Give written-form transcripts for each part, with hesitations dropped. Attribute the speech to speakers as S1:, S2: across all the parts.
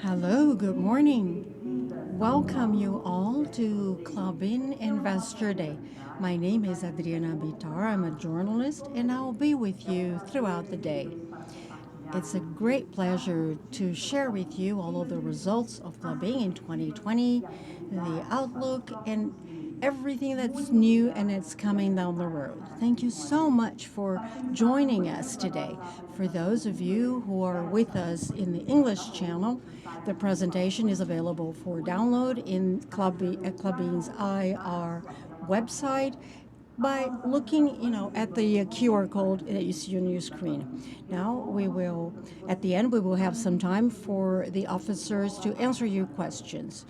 S1: Hello, good morning. Welcome you all to Klabin Investor Day. My name is Adriana Bitar. I'm a journalist and I'll be with you throughout the day. It's a great pleasure to share with you all of the results of Klabin in 2020, the outlook, and everything that's new and it's coming down the road. Thank you so much for joining us today. For those of you who are with us in the English channel, the presentation is available for download in Klabin's IR website by looking, at the QR code that you see on your screen. Now at the end, we will have some time for the officers to answer your questions.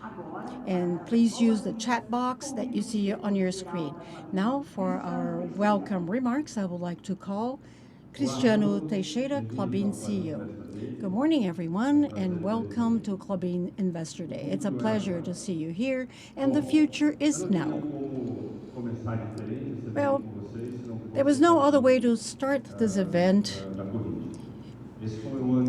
S1: And please use the chat box that you see on your screen. Now, for our welcome remarks, I would like to call Cristiano Teixeira, Klabin CEO. Good morning, everyone, and welcome to Klabin Investor Day. It's a pleasure to see you here, and the future is now. Well, there was no other way to start this event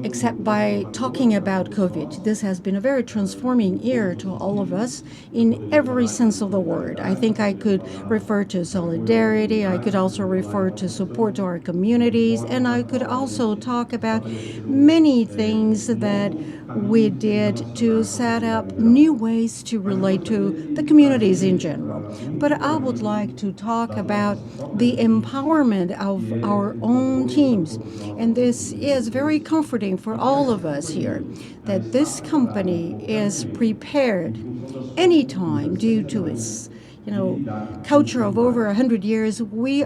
S1: except by talking about COVID. This has been a very transforming year to all of us in every sense of the word. I think I could refer to solidarity, I could also refer to support to our communities, and I could also talk about many things that we did to set up new ways to relate to the communities in general. But I would like to talk about the empowerment of our own teams. And this is very comforting for all of us here that this company is prepared anytime due to its culture of over 100 years. We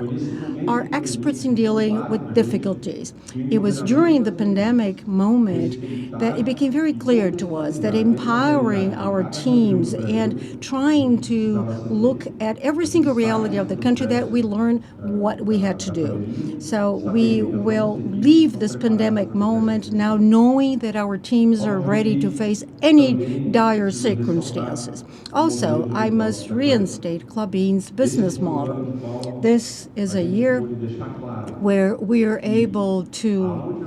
S1: are experts in dealing with difficulties. It was during the pandemic moment that it became very clear to us that empowering our teams and trying to look at every single reality of the country, that we learned what we had to do. So we will leave this pandemic moment now knowing that our teams are ready to face any dire circumstances. Also, I must reinstate Klabin's business model. This is a year where we are able to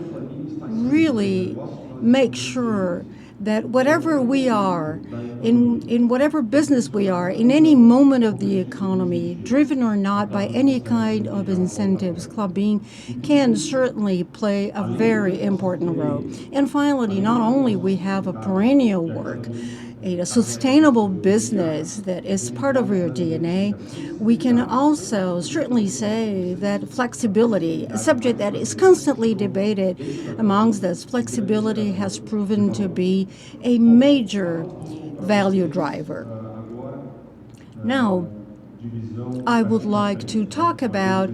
S1: really make sure that whatever we are, in whatever business we are, in any moment of the economy, driven or not by any kind of incentives, Klabin can certainly play a very important role. And finally, not only we have a perennial work, a sustainable business that is part of your DNA, we can also certainly say that flexibility, a subject that is constantly debated amongst us, flexibility has proven to be a major value driver. Now, I would like to talk about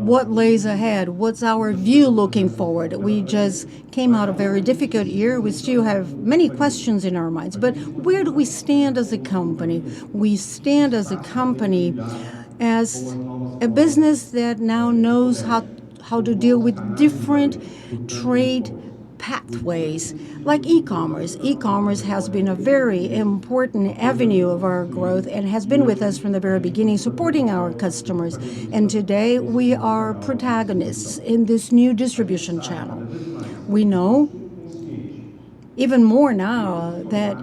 S1: what lays ahead, what's our view looking forward. We just came out of a very difficult year. We still have many questions in our minds, but where do we stand as a company? We stand as a company as a business that now knows how to deal with different trade pathways like e-commerce. E-commerce has been a very important avenue of our growth and has been with us from the very beginning, supporting our customers. And today we are protagonists in this new distribution channel. We know even more now that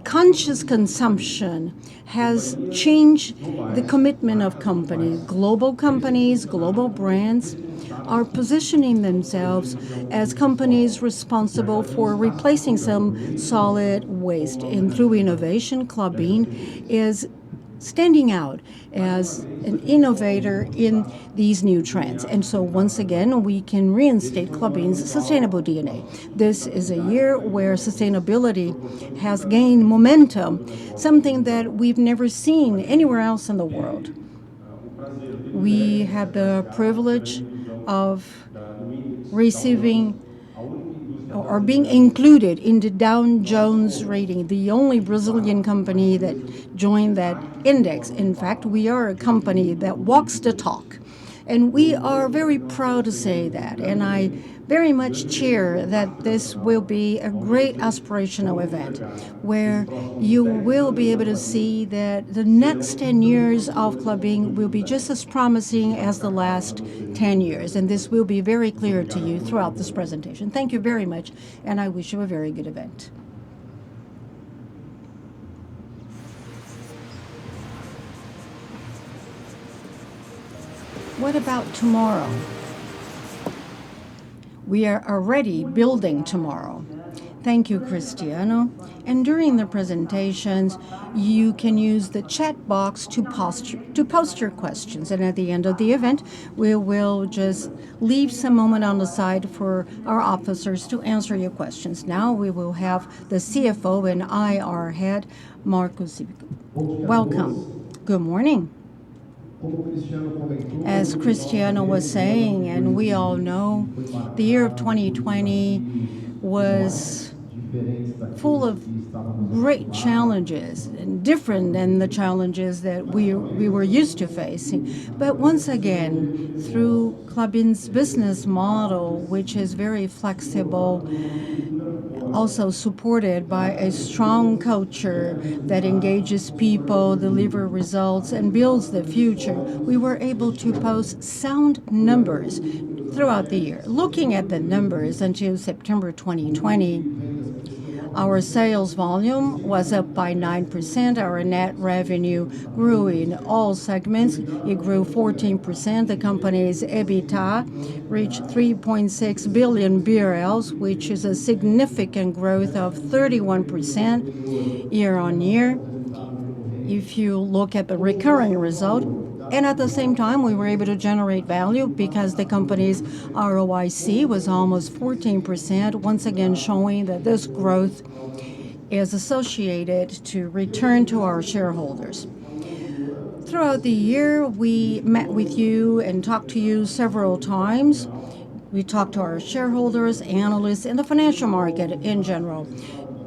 S1: conscious consumption has changed the commitment of company. Global companies, global brands are positioning themselves as companies responsible for replacing some solid waste. And through innovation, Klabin is standing out as an innovator in these new trends. And so, once again, we can reinstate Klabin's sustainable DNA. This is a year where sustainability has gained momentum, something that we've never seen anywhere else in the world. We had the privilege of receiving or being included in the Dow Jones rating, the only Brazilian company that joined that index. In fact, we are a company that walks the talk. And we are very proud to say that. And I very much cheer that this will be a great aspirational event where you will be able to see that the next 10 years of Klabin will be just as promising as the last 10 years. And this will be very clear to you throughout this presentation. Thank you very much, and I wish you a very good event. What about tomorrow? We are already building tomorrow. Thank you, Cristiano. And during the presentations, you can use the chat box to post your questions. And at the end of the event, we will just leave some moment on the side for our officers to answer your questions. Now we will have the CFO and IR head, Marcos. Welcome. Good morning. As Cristiano was saying, and we all know, the year of 2020 was full of great challenges and different than the challenges that we were used to facing. But once again, through Klabin's business model, which is very flexible, also supported by a strong culture that engages people, deliver results, and builds the future, we were able to post sound numbers throughout the year. Looking at the numbers until September 2020, our sales volume was up by 9%. Our net revenue grew in all segments. It grew 14%. The company's EBITDA reached 3.6 billion BRL, which is a significant growth of 31% year on year. If you look at the recurring result, and at the same time, we were able to generate value because the company's ROIC was almost 14%, once again showing that this growth is associated to return to our shareholders. Throughout the year, we met with you and talked to you several times. We talked to our shareholders, analysts, and the financial market in general,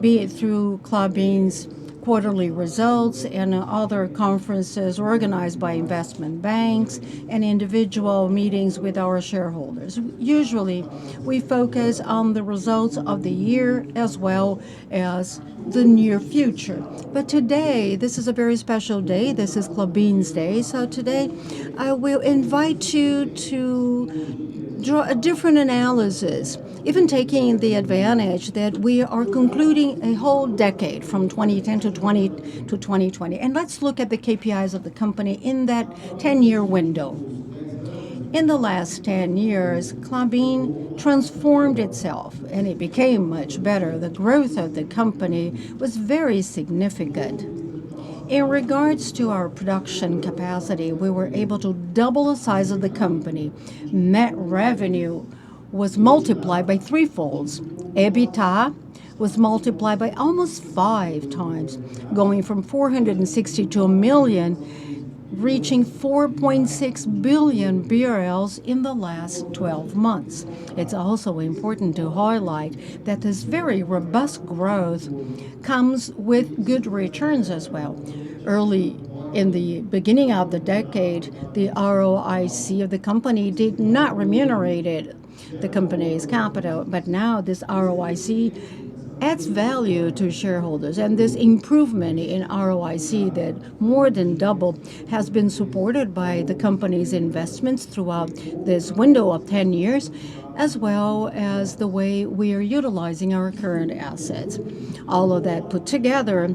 S1: be it through Klabin's quarterly results and other conferences organized by investment banks and individual meetings with our shareholders. Usually, we focus on the results of the year as well as the near future. But today, this is a very special day. This is Klabin's Day. So today, I will invite you to draw a different analysis, even taking the advantage that we are concluding a whole decade from 2010 to 2020. And let's look at the KPIs of the company in that 10-year window. In the last 10 years, Klabin transformed itself and it became much better. The growth of the company was very significant. In regards to our production capacity, we were able to double the size of the company. Net revenue was multiplied by threefolds. EBITDA was multiplied by almost 5 times, going from 462 million reaching 4.6 billion BRL in the last 12 months. It's also important to highlight that this very robust growth comes with good returns as well. Early in the beginning of the decade, the ROIC of the company did not remunerate the company's capital, but now this ROIC adds value to shareholders. And this improvement in ROIC that more than doubled has been supported by the company's investments throughout this window of 10 years, as well as the way we are utilizing our current assets. All of that put together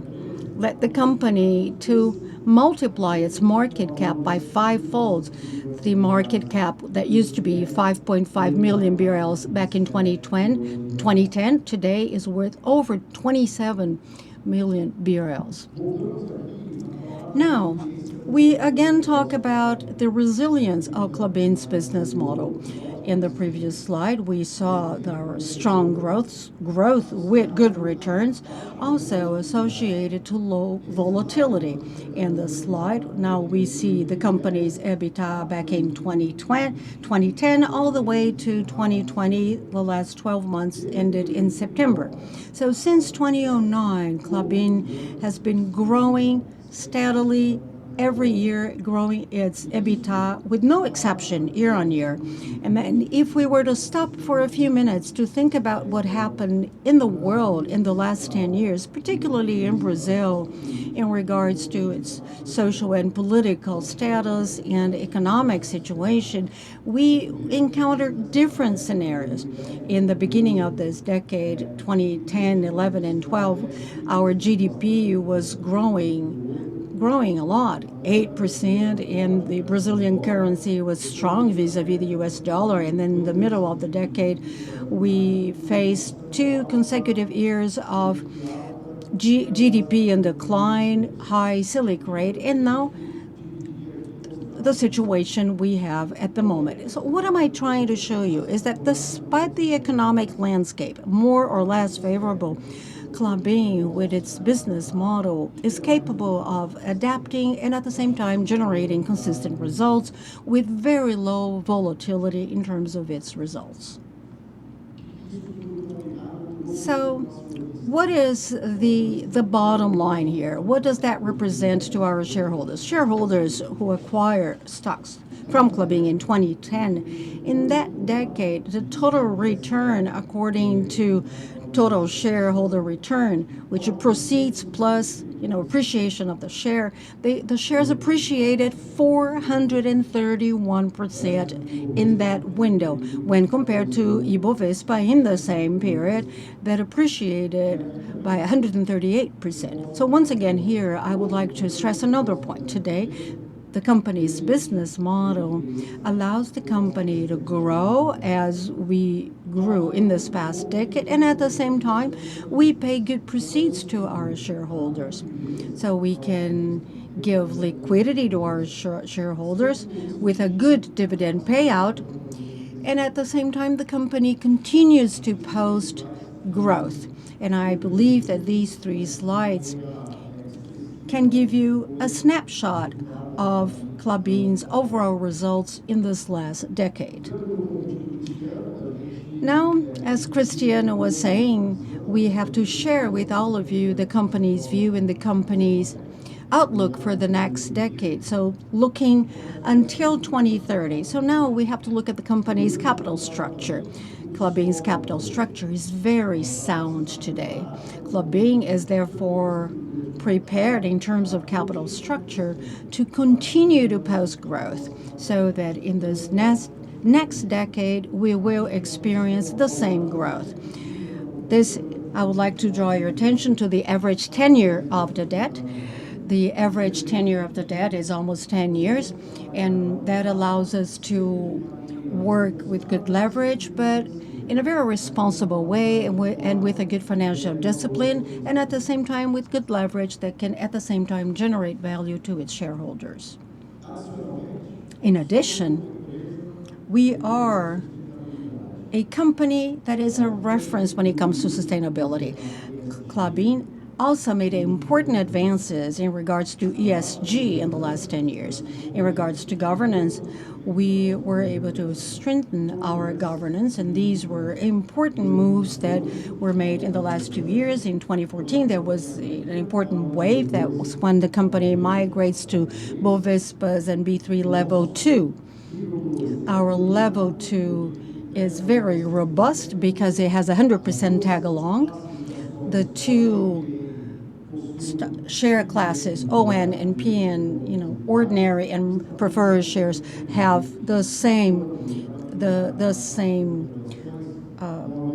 S1: led the company to multiply its market cap by fivefold. The market cap that used to be 5.5 million BRL back in 2010 today is worth over 27 million BRL. Now, we again talk about the resilience of Klabin's business model. In the previous slide, we saw our strong growth with good returns, also associated to low volatility. In the slide, now we see the company's EBITDA back in 2010 all the way to 2020, the last 12 months ended in September. So since 2009, Klabin has been growing steadily every year, growing its EBITDA with no exception year on year. And if we were to stop for a few minutes to think about what happened in the world in the last 10 years, particularly in Brazil, in regards to its social and political status and economic situation, we encountered different scenarios. In the beginning of this decade, 2010, 11, and 12, our GDP was growing a lot, 8%, and the Brazilian currency was strong vis-a-vis the US dollar. And then in the middle of the decade, we faced 2 consecutive years of GDP in decline, high Selic rate, and now the situation we have at the moment. So what am I trying to show you is that despite the economic landscape, more or less favorable, Klabin, with its business model, is capable of adapting and at the same time generating consistent results with very low volatility in terms of its results. So, what is the bottom line here? What does that represent to our shareholders? Shareholders who acquire stocks from Klabin in 2010, in that decade, the total return according to total shareholder return, which proceeds plus appreciation of the share, the shares appreciated 431% in that window when compared to Ibovespa in the same period that appreciated by 138%. So once again here I would like to stress another point today. The company's business model allows the company to grow as we grew in this past decade, and at the same time, we pay good proceeds to our shareholders. So we can give liquidity to our shareholders with a good dividend payout, and at the same time, the company continues to post growth. And I believe that these 3 slides can give you a snapshot of Klabin's overall results in this last decade. Now, as Cristiano was saying, we have to share with all of you the company's view and the company's outlook for the next decade. So looking until 2030. So now we have to look at the company's capital structure. Klabin's capital structure is very sound today. Klabin is therefore prepared in terms of capital structure to continue to post growth so that in this next decade we will experience the same growth. I would like to draw your attention to the average tenure of the debt. The average tenure of the debt is almost 10 years, and that allows us to work with good leverage, but in a very responsible way and with a good financial discipline, and at the same time with good leverage that can at the same time generate value to its shareholders. In addition, we are a company that is a reference when it comes to sustainability. Klabin also made important advances in regards to ESG in the last 10 years. In regards to governance, we were able to strengthen our governance, and these were important moves that were made in the last 2 years. In 2014, there was an important wave that was when the company migrates to Bovespa's and B3 level 2. Our level 2 is very robust because it has 100% tag along. The two share classes, ON and PN, ordinary and preferred shares, have the same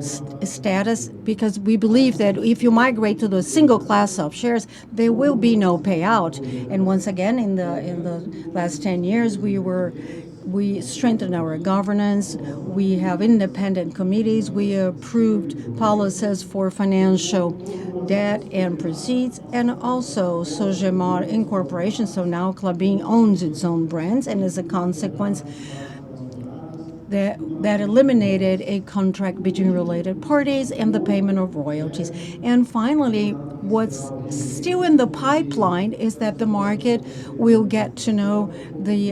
S1: status, because we believe that if you migrate to the single class of shares, there will be no payout. And once again, in the last 10 years, we strengthened our governance. We have independent committees. We approved policies for financial debt and proceeds, and also Sogemar Incorporation. So now Klabin owns its own brands, and as a consequence, that eliminated a contract between related parties and the payment of royalties. And finally, what's still in the pipeline is that the market will get to know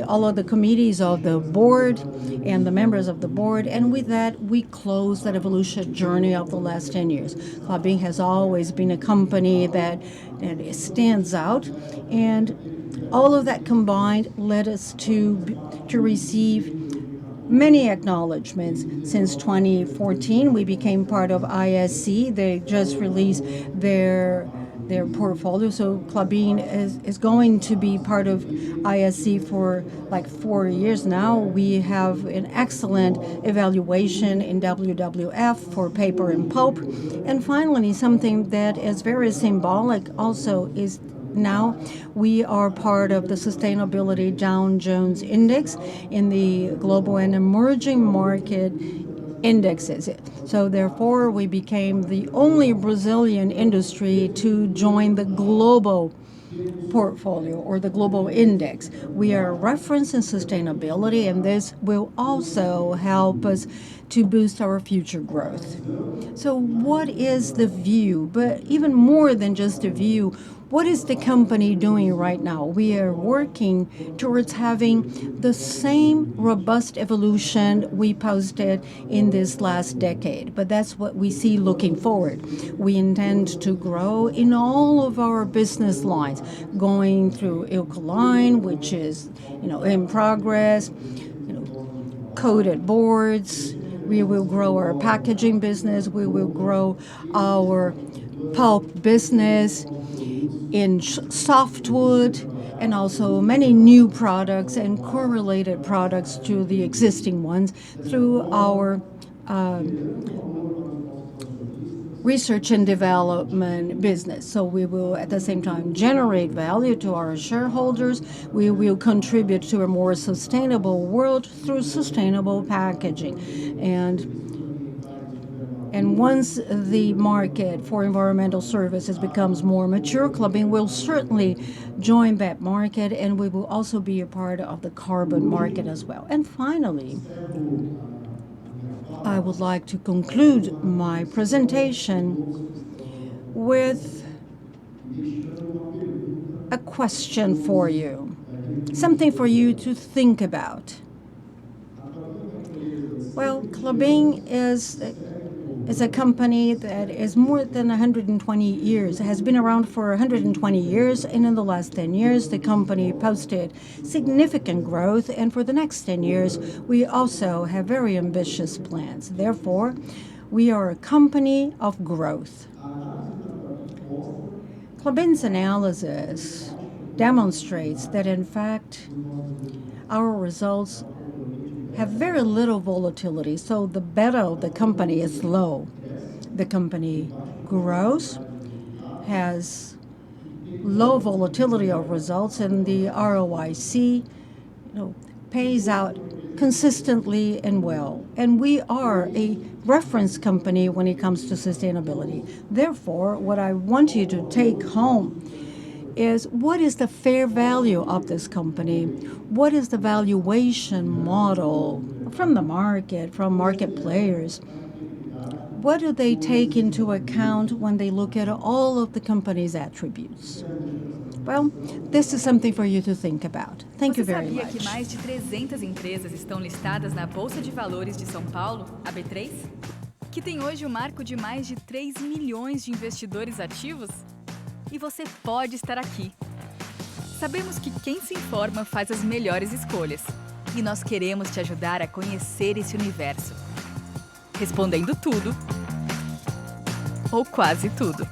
S1: all of the committees of the board and the members of the board, and with that, we close that evolution journey of the last 10 years. Klabin has always been a company that stands out, and all of that combined led us to receive many acknowledgments. Since 2014, we became part of ISC. They just released their portfolio. So Klabin is going to be part of ISC for like 4 years now. We have an excellent evaluation in WWF for paper and pulp. And finally, something that is very symbolic also is now we are part of the Sustainability Dow Jones Index in the global and emerging market indexes. So therefore, we became the only Brazilian industry to join the global portfolio or the global index. We are a reference in sustainability, and this will also help us to boost our future growth. So, what is the view? But even more than just a view, what is the company doing right now? We are working towards having the same robust evolution we posted in this last decade. But that's what we see looking forward. We intend to grow in all of our business lines, going through Ilkaline, which is in progress, coated boards. We will grow our packaging business. We will grow our pulp business in softwood, and also many new products and correlated products to the existing ones through our research and development business. So we will at the same time generate value to our shareholders. We will contribute to a more sustainable world through sustainable packaging. And once the market for environmental services becomes more mature, Klabin will certainly join that market, and we will also be a part of the carbon market as well. And finally, I would like to conclude my presentation with a question for you, something for you to think about. Well, Klabin is a company that is more than 120 years. It has been around for 120 years, and in the last 10 years, the company posted significant growth, and for the next 10 years, we also have very ambitious plans. Therefore, we are a company of growth. Klabin's analysis demonstrates that, in fact, our results have very little volatility, so the beta of the company is low. The company grows, has low volatility of results, and the ROIC, pays out consistently and well. And we are a reference company when it comes to sustainability. Therefore, what I want you to take home is what is the fair value of this company? What is the valuation model from the market, from market players? What do they take into account when they look at all of the company's attributes? Well, this is something for you to think about. Thank you very much.
S2: Você sabia que mais de 300 empresas estão listadas na Bolsa de Valores de São Paulo, a B3? Que tem hoje o marco de mais de 3 milhões de investidores ativos? E você pode estar aqui. Sabemos que quem se informa faz as melhores escolhas. E nós queremos te ajudar a conhecer esse universo. Respondendo tudo, ou quase tudo.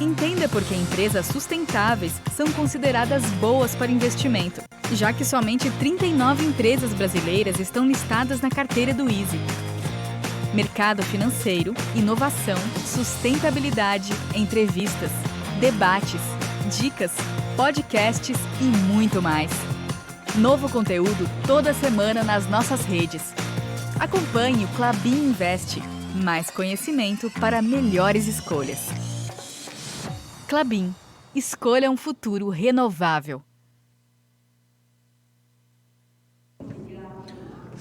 S2: Entenda por que empresas sustentáveis são consideradas boas para investimento, já que somente 39 empresas brasileiras estão listadas na carteira do Easy. Mercado financeiro, inovação, sustentabilidade, entrevistas, debates, dicas, podcasts e muito mais. Novo conteúdo toda semana nas nossas redes. Acompanhe o Klabin Invest. Mais conhecimento para melhores escolhas. Klabin. Escolha um futuro renovável.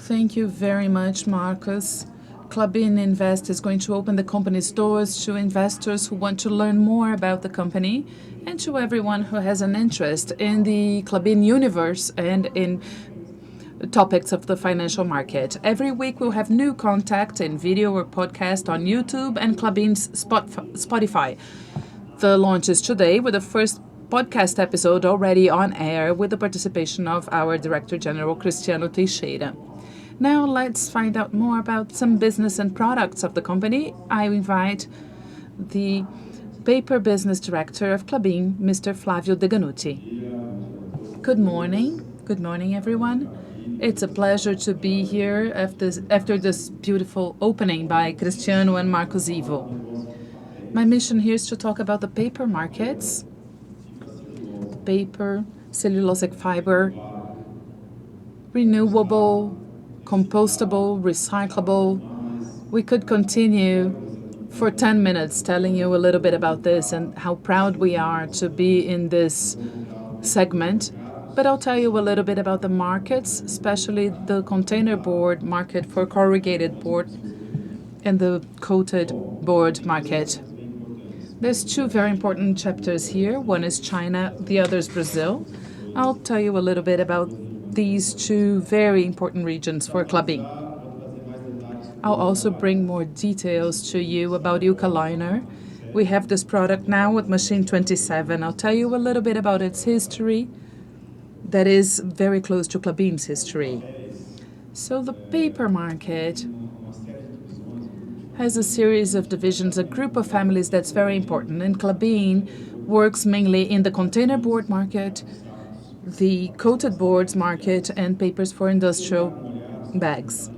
S3: Thank you very much, Marcus. Klabin Invest is going to open the company's doors to investors who want to learn more about the company and to everyone who has an interest in the Klabin universe and in topics of the financial market. Every week we'll have new content in video or podcast on YouTube and Klabin's Spotify. The launch is today with the first podcast episode already on air with the participation of our Director General, Cristiano Teixeira. Now let's find out more about some business and products of the company. I invite the Paper Business Director of Klabin, Mr. Flavio Deganutti. Good morning. Good morning, everyone. It's a pleasure to be here after this beautiful opening by Cristiano and Marcos Ivo. My mission here is to talk about the paper markets, paper, cellulosic fiber, renewable, compostable, recyclable. We could continue for 10 minutes telling you a little bit about this and how proud we are to be in this segment. But I'll tell you a little bit about the markets, especially the container board market for corrugated board and the coated board market. There's two very important chapters here. One is China, the other is Brazil. I'll tell you a little bit about these two very important regions for Klabin. I'll also bring more details to you about Eucaliner. We have this product now with Machine 27. I'll tell you a little bit about its history that is very close to Klabin's history. So the paper market has a series of divisions, a group of families that's very important. And Klabin works mainly in the container board market, the coated boards market, and papers for industrial bags.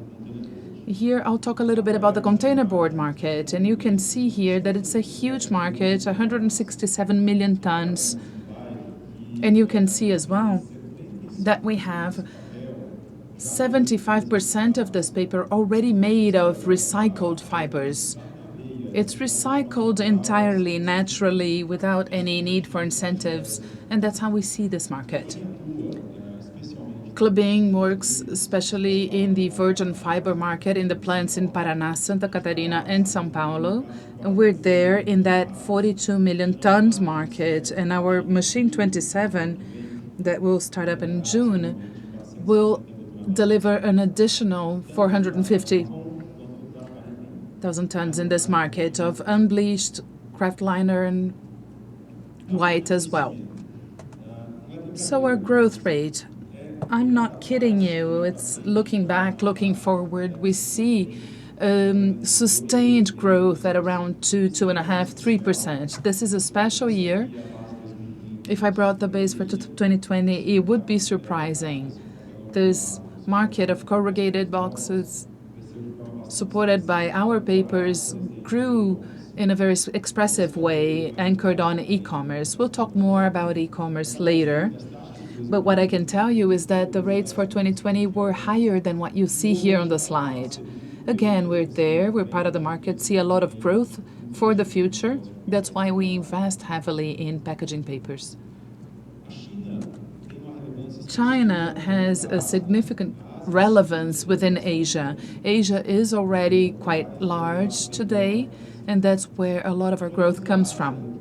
S3: Here I'll talk a little bit about the container board market, and you can see here that it's a huge market, 167 million tons. And you can see as well that we have 75% of this paper already made of recycled fibers. It's recycled entirely, naturally, without any need for incentives, and that's how we see this market. Klabin works especially in the virgin fiber market in the plants in Paraná, Santa Catarina, and São Paulo. And we're there in that 42 million tons market, and our Machine 27 that will start up in June will deliver an additional 450,000 tons in this market of unbleached kraftliner and white as well. So our growth rate, I'm not kidding you, it's looking back, looking forward, we see sustained growth at around 2.5%, 3%. This is a special year. If I brought the base for 2020, it would be surprising. This market of corrugated boxes, supported by our papers, grew in a very expressive way, anchored on e-commerce. We'll talk more about e-commerce later. But what I can tell you is that the rates for 2020 were higher than what you see here on the slide. Again, we're there, we're part of the market, see a lot of growth for the future. That's why we invest heavily in packaging papers. China has a significant relevance within Asia. Asia is already quite large today, and that's where a lot of our growth comes from.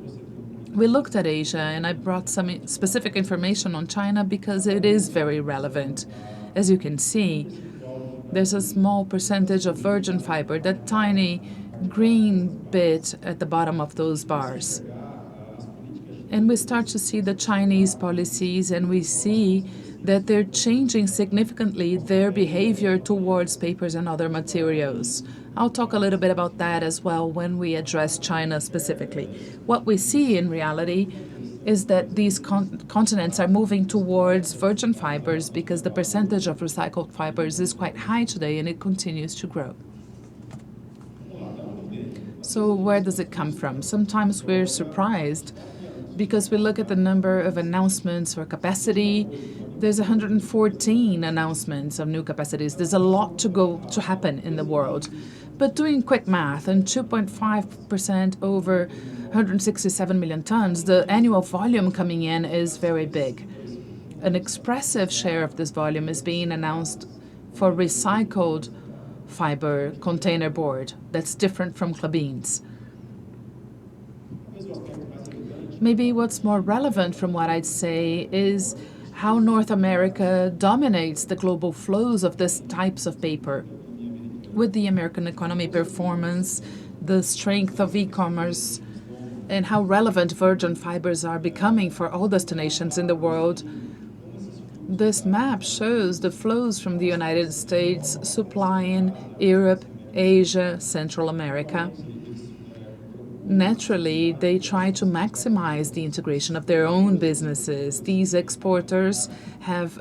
S3: We looked at Asia, and I brought some specific information on China because it is very relevant. As you can see, there's a small percentage of virgin fiber, that tiny green bit at the bottom of those bars. And we start to see the Chinese policies, and we see that they're changing significantly their behavior towards papers and other materials. I'll talk a little bit about that as well when we address China specifically. What we see in reality is that these continents are moving towards virgin fibers because the percentage of recycled fibers is quite high today and it continues to grow. So where does it come from? Sometimes we're surprised because we look at the number of announcements for capacity. There's 114 announcements of new capacities. There's a lot to happen in the world. But doing quick math, and 2.5% over 167 million tons, the annual volume coming in is very big. An expressive share of this volume is being announced for recycled fiber container board. That's different from Klabin's. Maybe what's more relevant from what I'd say is how North America dominates the global flows of these types of paper. With the American economy performance, the strength of e-commerce, and how relevant virgin fibers are becoming for all destinations in the world, this map shows the flows from the United States supplying Europe, Asia, Central America. Naturally, they try to maximize the integration of their own businesses. These exporters have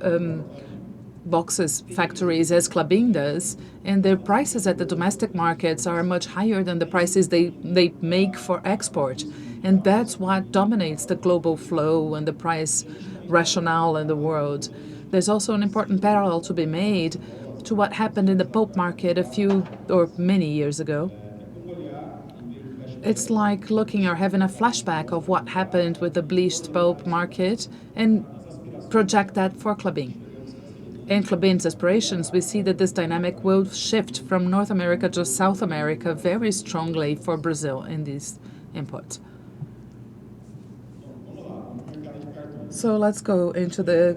S3: boxes factories as Klabin does, and their prices at the domestic markets are much higher than the prices they make for export. And that's what dominates the global flow and the price rationale in the world. There's also an important parallel to be made to what happened in the pulp market a few or many years ago. It's like looking or having a flashback of what happened with the bleached pulp market and project that for Klabin. In Klabin's aspirations, we see that this dynamic will shift from North America to South America very strongly for Brazil in these inputs. So let's go into the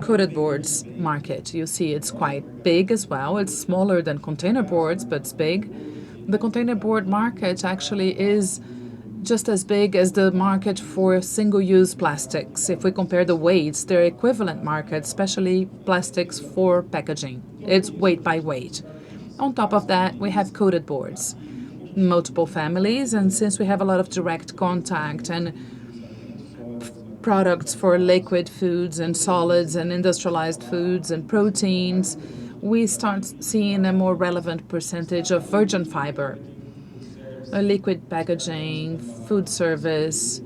S3: coated boards market. You see it's quite big as well. It's smaller than container boards, but it's big. The container board market actually is just as big as the market for single-use plastics. If we compare the weights, they're equivalent markets, especially plastics for packaging. It's weight by weight. On top of that, we have coated boards, multiple families, and since we have a lot of direct contact and products for liquid foods and solids and industrialized foods and proteins, we start seeing a more relevant percentage of virgin fiber. Liquid packaging, food service,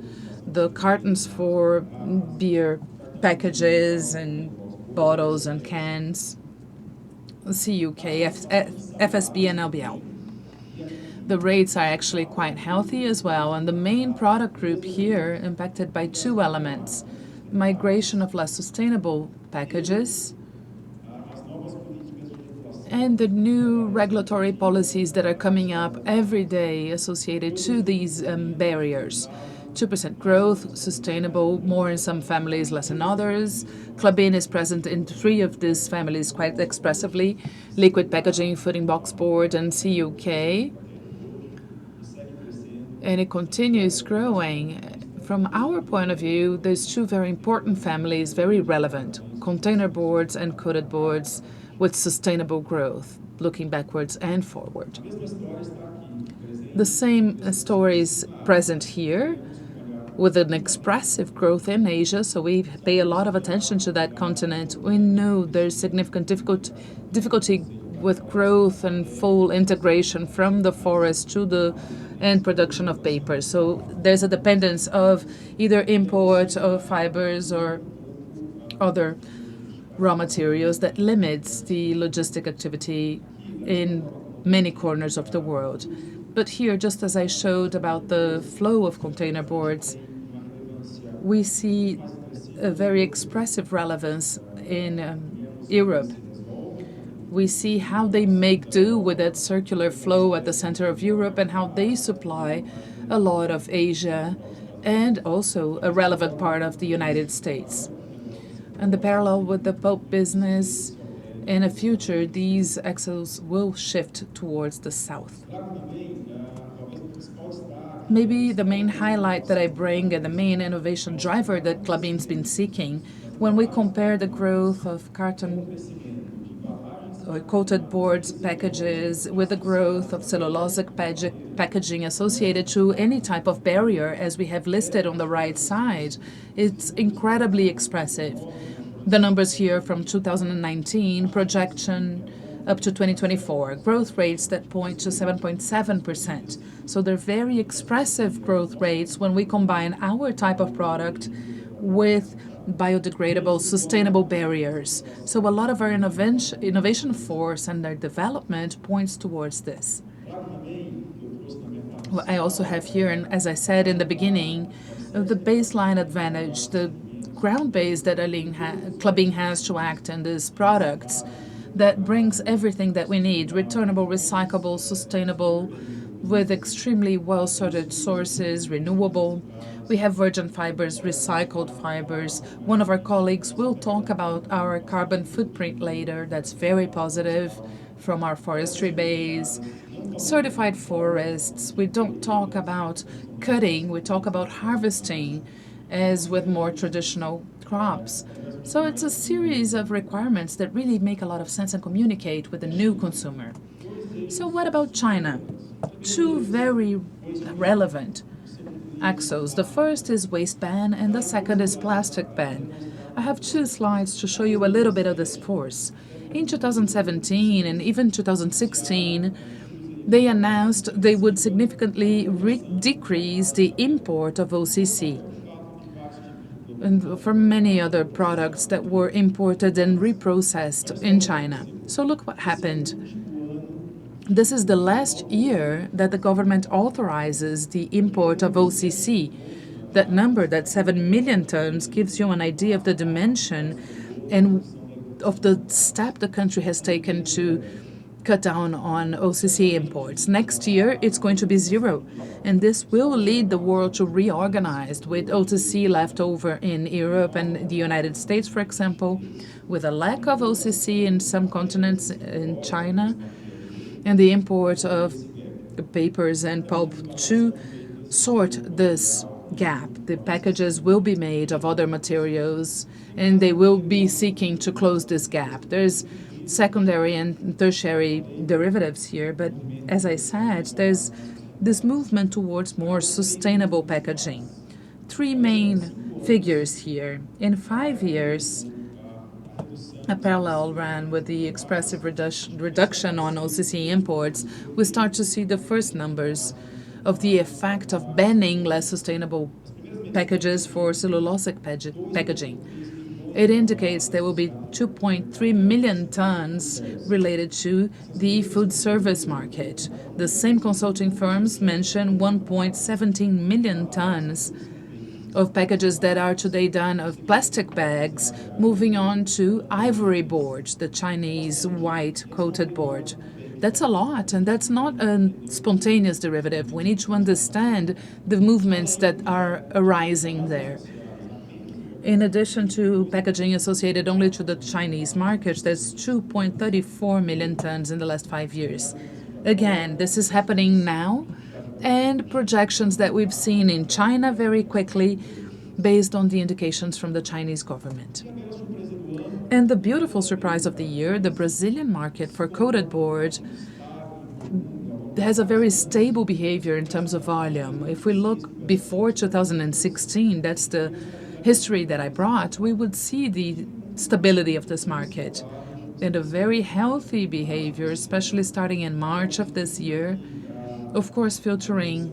S3: the cartons for beer packages and bottles and cans, CUK, FSB, and LBL. The rates are actually quite healthy as well, and the main product group here impacted by two elements: migration of less sustainable packages and the new regulatory policies that are coming up every day associated to these barriers. 2% growth, sustainable, more in some families, less in others. Klabin is present in 3 of these families quite expressively: liquid packaging, fooding box board, and CUK. And it continues growing. From our point of view, there's 2 very important families, very relevant: container boards and coated boards, with sustainable growth, looking backwards and forward. The same story is present here, with an expressive growth in Asia, so we pay a lot of attention to that continent. We know there's significant difficulty with growth and full integration from the forest to the end production of paper. So there's a dependence of either import of fibers or other raw materials that limits the logistic activity in many corners of the world. But here, just as I showed about the flow of container boards, we see a very expressive relevance in Europe. We see how they make do with that circular flow at the center of Europe and how they supply a lot of Asia and also a relevant part of the United States. And the parallel with the pulp business, in the future, these axles will shift towards the south. Maybe the main highlight that I bring and the main innovation driver that Klabin's been seeking, when we compare the growth of carton or coated boards packages with the growth of cellulosic packaging associated to any type of barrier, as we have listed on the right side, it's incredibly expressive. The numbers here from 2019, projection up to 2024, growth rates that point to 7.7%. So they're very expressive growth rates when we combine our type of product with biodegradable, sustainable barriers. So a lot of our innovation force and their development points towards this. Well, I also have here, and as I said in the beginning, the baseline advantage, the ground base that Klabin has to act in these products that brings everything that we need, returnable, recyclable, sustainable, with extremely well-sorted sources, renewable. We have virgin fibers, recycled fibers. One of our colleagues will talk about our carbon footprint later. That's very positive from our forestry base. Certified forests. We don't talk about cutting, we talk about harvesting, as with more traditional crops. So it's a series of requirements that really make a lot of sense and communicate with the new consumer. So what about China? Two very relevant axles. The first is waste ban and the second is plastic ban. I have two slides to show you a little bit of this force. In 2017 and even 2016, they announced they would significantly decrease the import of OCC and for many other products that were imported and reprocessed in China. So look what happened. This is the last year that the government authorizes the import of OCC. That number, that 7 million tons, gives you an idea of the dimension and of the step the country has taken to cut down on OCC imports. Next year, it's going to be zero. And this will lead the world to reorganize with OCC left over in Europe and the United States, for example, with a lack of OCC in some continents in China, and the import of papers and pulp to sort this gap. The packages will be made of other materials, and they will be seeking to close this gap. There's secondary and tertiary derivatives here, but as I said, there's this movement towards more sustainable packaging. Three main figures here. In 5 years, a parallel ran with the expressive reduction on OCC imports. We start to see the first numbers of the effect of banning less sustainable packages for cellulosic packaging. It indicates there will be 2.3 million tons related to the food service market. The same consulting firms mention 1.17 million tons of packages that are today done of plastic bags, moving on to ivory board, the Chinese white coated board. That's a lot, and that's not a spontaneous derivative. We need to understand the movements that are arising there. In addition to packaging associated only to the Chinese market, there's 2.34 million tons in the last 5 years. Again, this is happening now, and projections that we've seen in China very quickly based on the indications from the Chinese government. And the beautiful surprise of the year, the Brazilian market for coated board has a very stable behavior in terms of volume. If we look before 2016, that's the history that I brought, we would see the stability of this market. and a very healthy behavior, especially starting in March of this year. Of course, filtering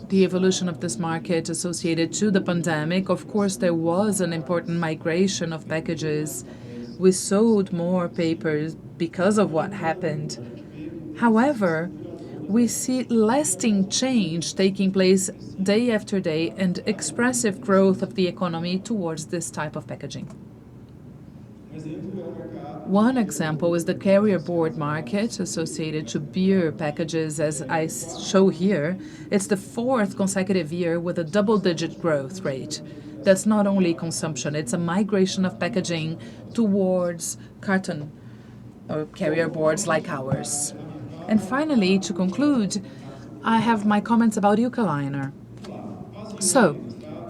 S3: the evolution of this market associated to the pandemic. Of course, there was an important migration of packages. We sold more papers because of what happened. However, we see lasting change taking place day after day and expressive growth of the economy towards this type of packaging. One example is the carrier board market associated to beer packages, as I show here. It's the fourth consecutive year with a double-digit growth rate. That's not only consumption, it's a migration of packaging towards carton or carrier boards like ours. And finally, to conclude, I have my comments about Eucaliner. So,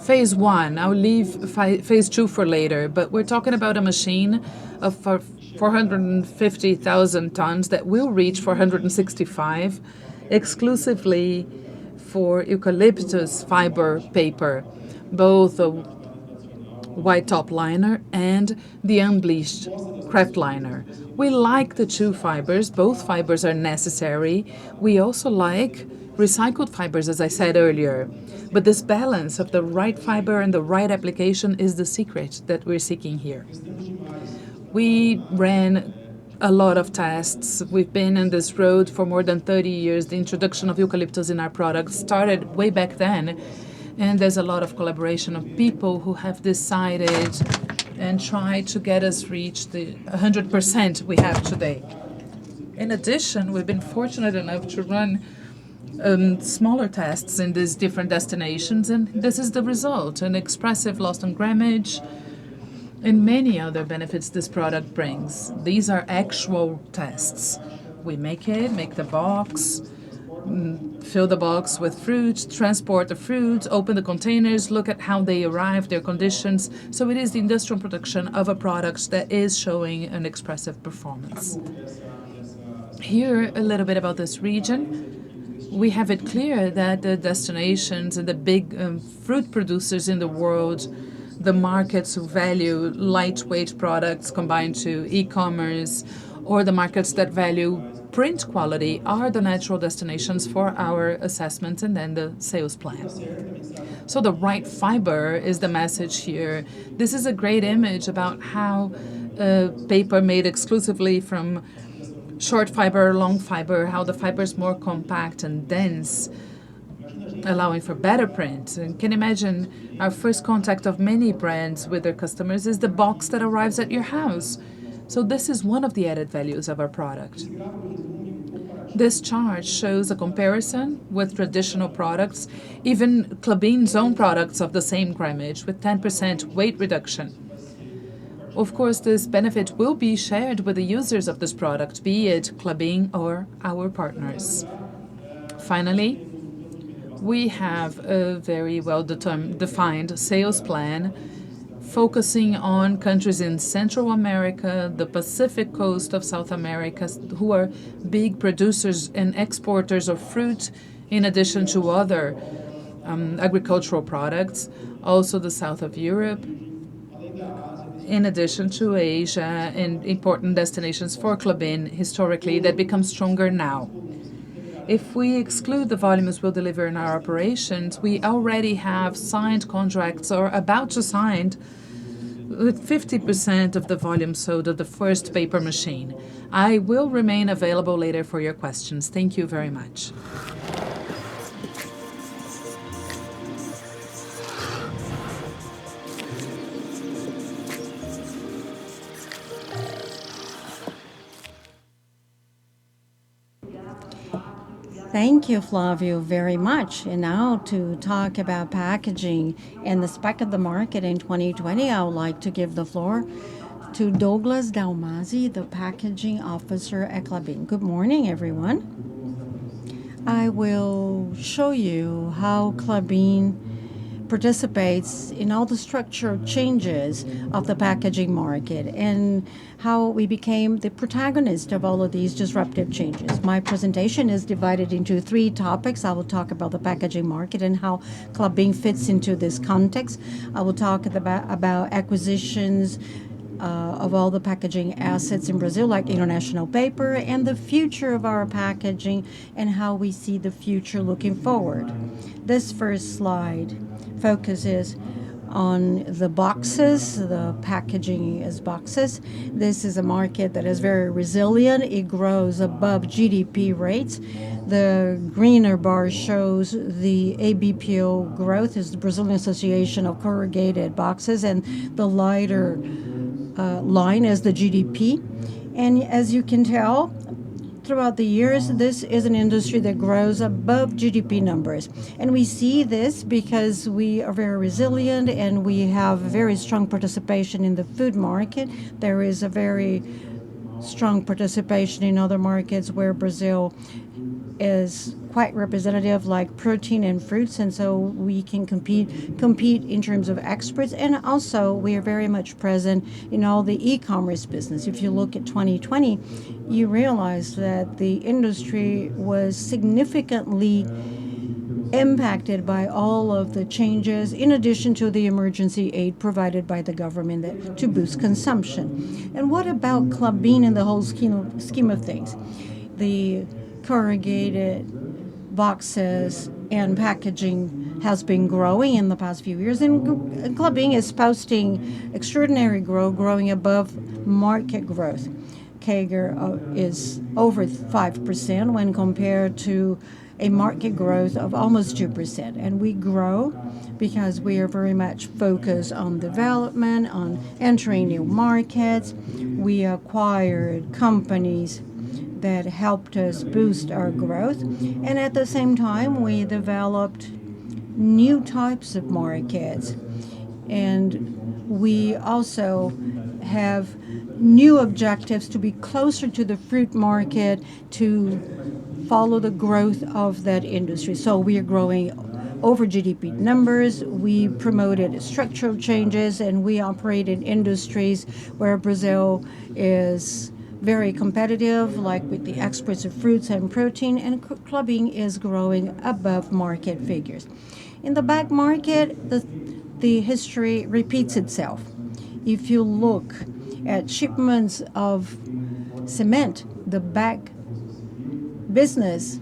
S3: phase one, I'll leave phase two for later, but we're talking about a machine of 450,000 tons that will reach 465 exclusively for eucalyptus fiber paper, both the white top liner and the unbleached kraft liner. We like the two fibers. Both fibers are necessary. We also like recycled fibers, as I said earlier. But this balance of the right fiber and the right application is the secret that we're seeking here. We ran a lot of tests. We've been on this road for more than 30 years. The introduction of eucalyptus in our products started way back then. And there's a lot of collaboration of people who have decided and tried to get us reach the 100% we have today. In addition, we've been fortunate enough to run smaller tests in these different destinations, and this is the result, an expressive loss on grammage and many other benefits this product brings. These are actual tests. We make the box, fill the box with fruit, transport the fruit, open the containers, look at how they arrive, their conditions. So it is the industrial production of a product that is showing an expressive performance. Here, a little bit about this region. We have it clear that the destinations and the big fruit producers in the world, the markets who value lightweight products combined to e-commerce, or the markets that value print quality are the natural destinations for our assessment and then the sales plan. So the right fiber is the message here. This is a great image about how paper made exclusively from short fiber, long fiber, how the fiber is more compact and dense, allowing for better print. And can imagine our first contact of many brands with their customers is the box that arrives at your house. So this is one of the added values of our product. This chart shows a comparison with traditional products, even Klabin's own products of the same grammage with 10% weight reduction. Of course, this benefit will be shared with the users of this product, be it Klabin or our partners. Finally, we have a very well-defined sales plan focusing on countries in Central America, the Pacific coast of South America, who are big producers and exporters of fruit, in addition to other agricultural products, also the south of Europe, in addition to Asia and important destinations for Klabin historically that become stronger now. If we exclude the volumes we'll deliver in our operations, we already have signed contracts or about to sign with 50% of the volume sold of the first paper machine. I will remain available later for your questions. Thank you very much.
S1: Thank you, Flavio, very much. And now to talk about packaging and the spec of the market in 2020, I would like to give the floor to Douglas Dalmasi, the packaging officer at Klabin. Good morning, everyone. I will show you how Klabin participates in all the structural changes of the packaging market and how we became the protagonist of all of these disruptive changes. My presentation is divided into three topics. I will talk about the packaging market and how Klabin fits into this context. I will talk about acquisitions, of all the packaging assets in Brazil, like international paper, and the future of our packaging and how we see the future looking forward. This first slide focuses on the boxes, the packaging as boxes. This is a market that is very resilient. It grows above GDP rates. The greener bar shows the ABPO growth, is the Brazilian Association of Corrugated Boxes, and the lighter line is the GDP. And as you can tell, throughout the years, this is an industry that grows above GDP numbers. And we see this because we are very resilient and we have very strong participation in the food market. There is a very strong participation in other markets where Brazil is quite representative, like protein and fruits, and so we can compete in terms of exports. And also we are very much present in all the e-commerce business. If you look at 2020, you realize that the industry was significantly impacted by all of the changes, in addition to the emergency aid provided by the government to boost consumption. And what about Klabin in the whole scheme of things? The corrugated boxes and packaging has been growing in the past few years, and Klabin is posting extraordinary growth, growing above market growth. CAGR is over 5% when compared to a market growth of almost 2%. And we grow because we are very much focused on development, on entering new markets. We acquired companies that helped us boost our growth. And at the same time, we developed new types of markets. And we also have new objectives to be closer to the fruit market, to follow the growth of that industry. So we are growing over GDP numbers. We promoted structural changes, and we operate in industries where Brazil is very competitive, like with the exports of fruits and protein, and Klabin is growing above market figures. In the bag market, the history repeats itself. If you look at shipments of cement, the bag business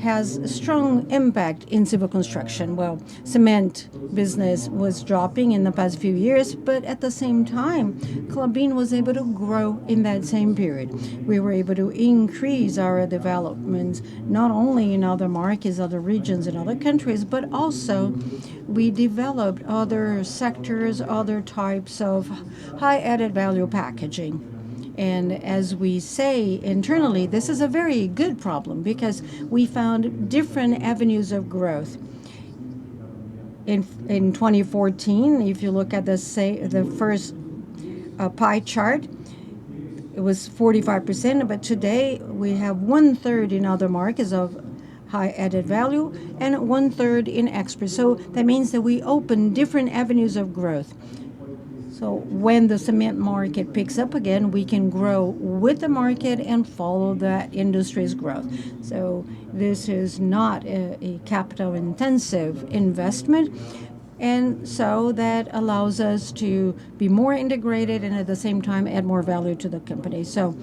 S1: has a strong impact in civil construction. Well, cement business was dropping in the past few years, but at the same time, Klabin was able to grow in that same period. We were able to increase our developments, not only in other markets, other regions, and other countries, but also we developed other sectors, other types of high added value packaging. And as we say internally, this is a very good problem because we found different avenues of growth. In 2014, if you look at the first pie chart, it was 45%, but today we have 1/3 in other markets of high added value and 1/3 in exports. So that means that we open different avenues of growth. So when the cement market picks up again, we can grow with the market and follow that industry's growth. So this is not a capital intensive investment. And so that allows us to be more integrated and at the same time add more value to the company. So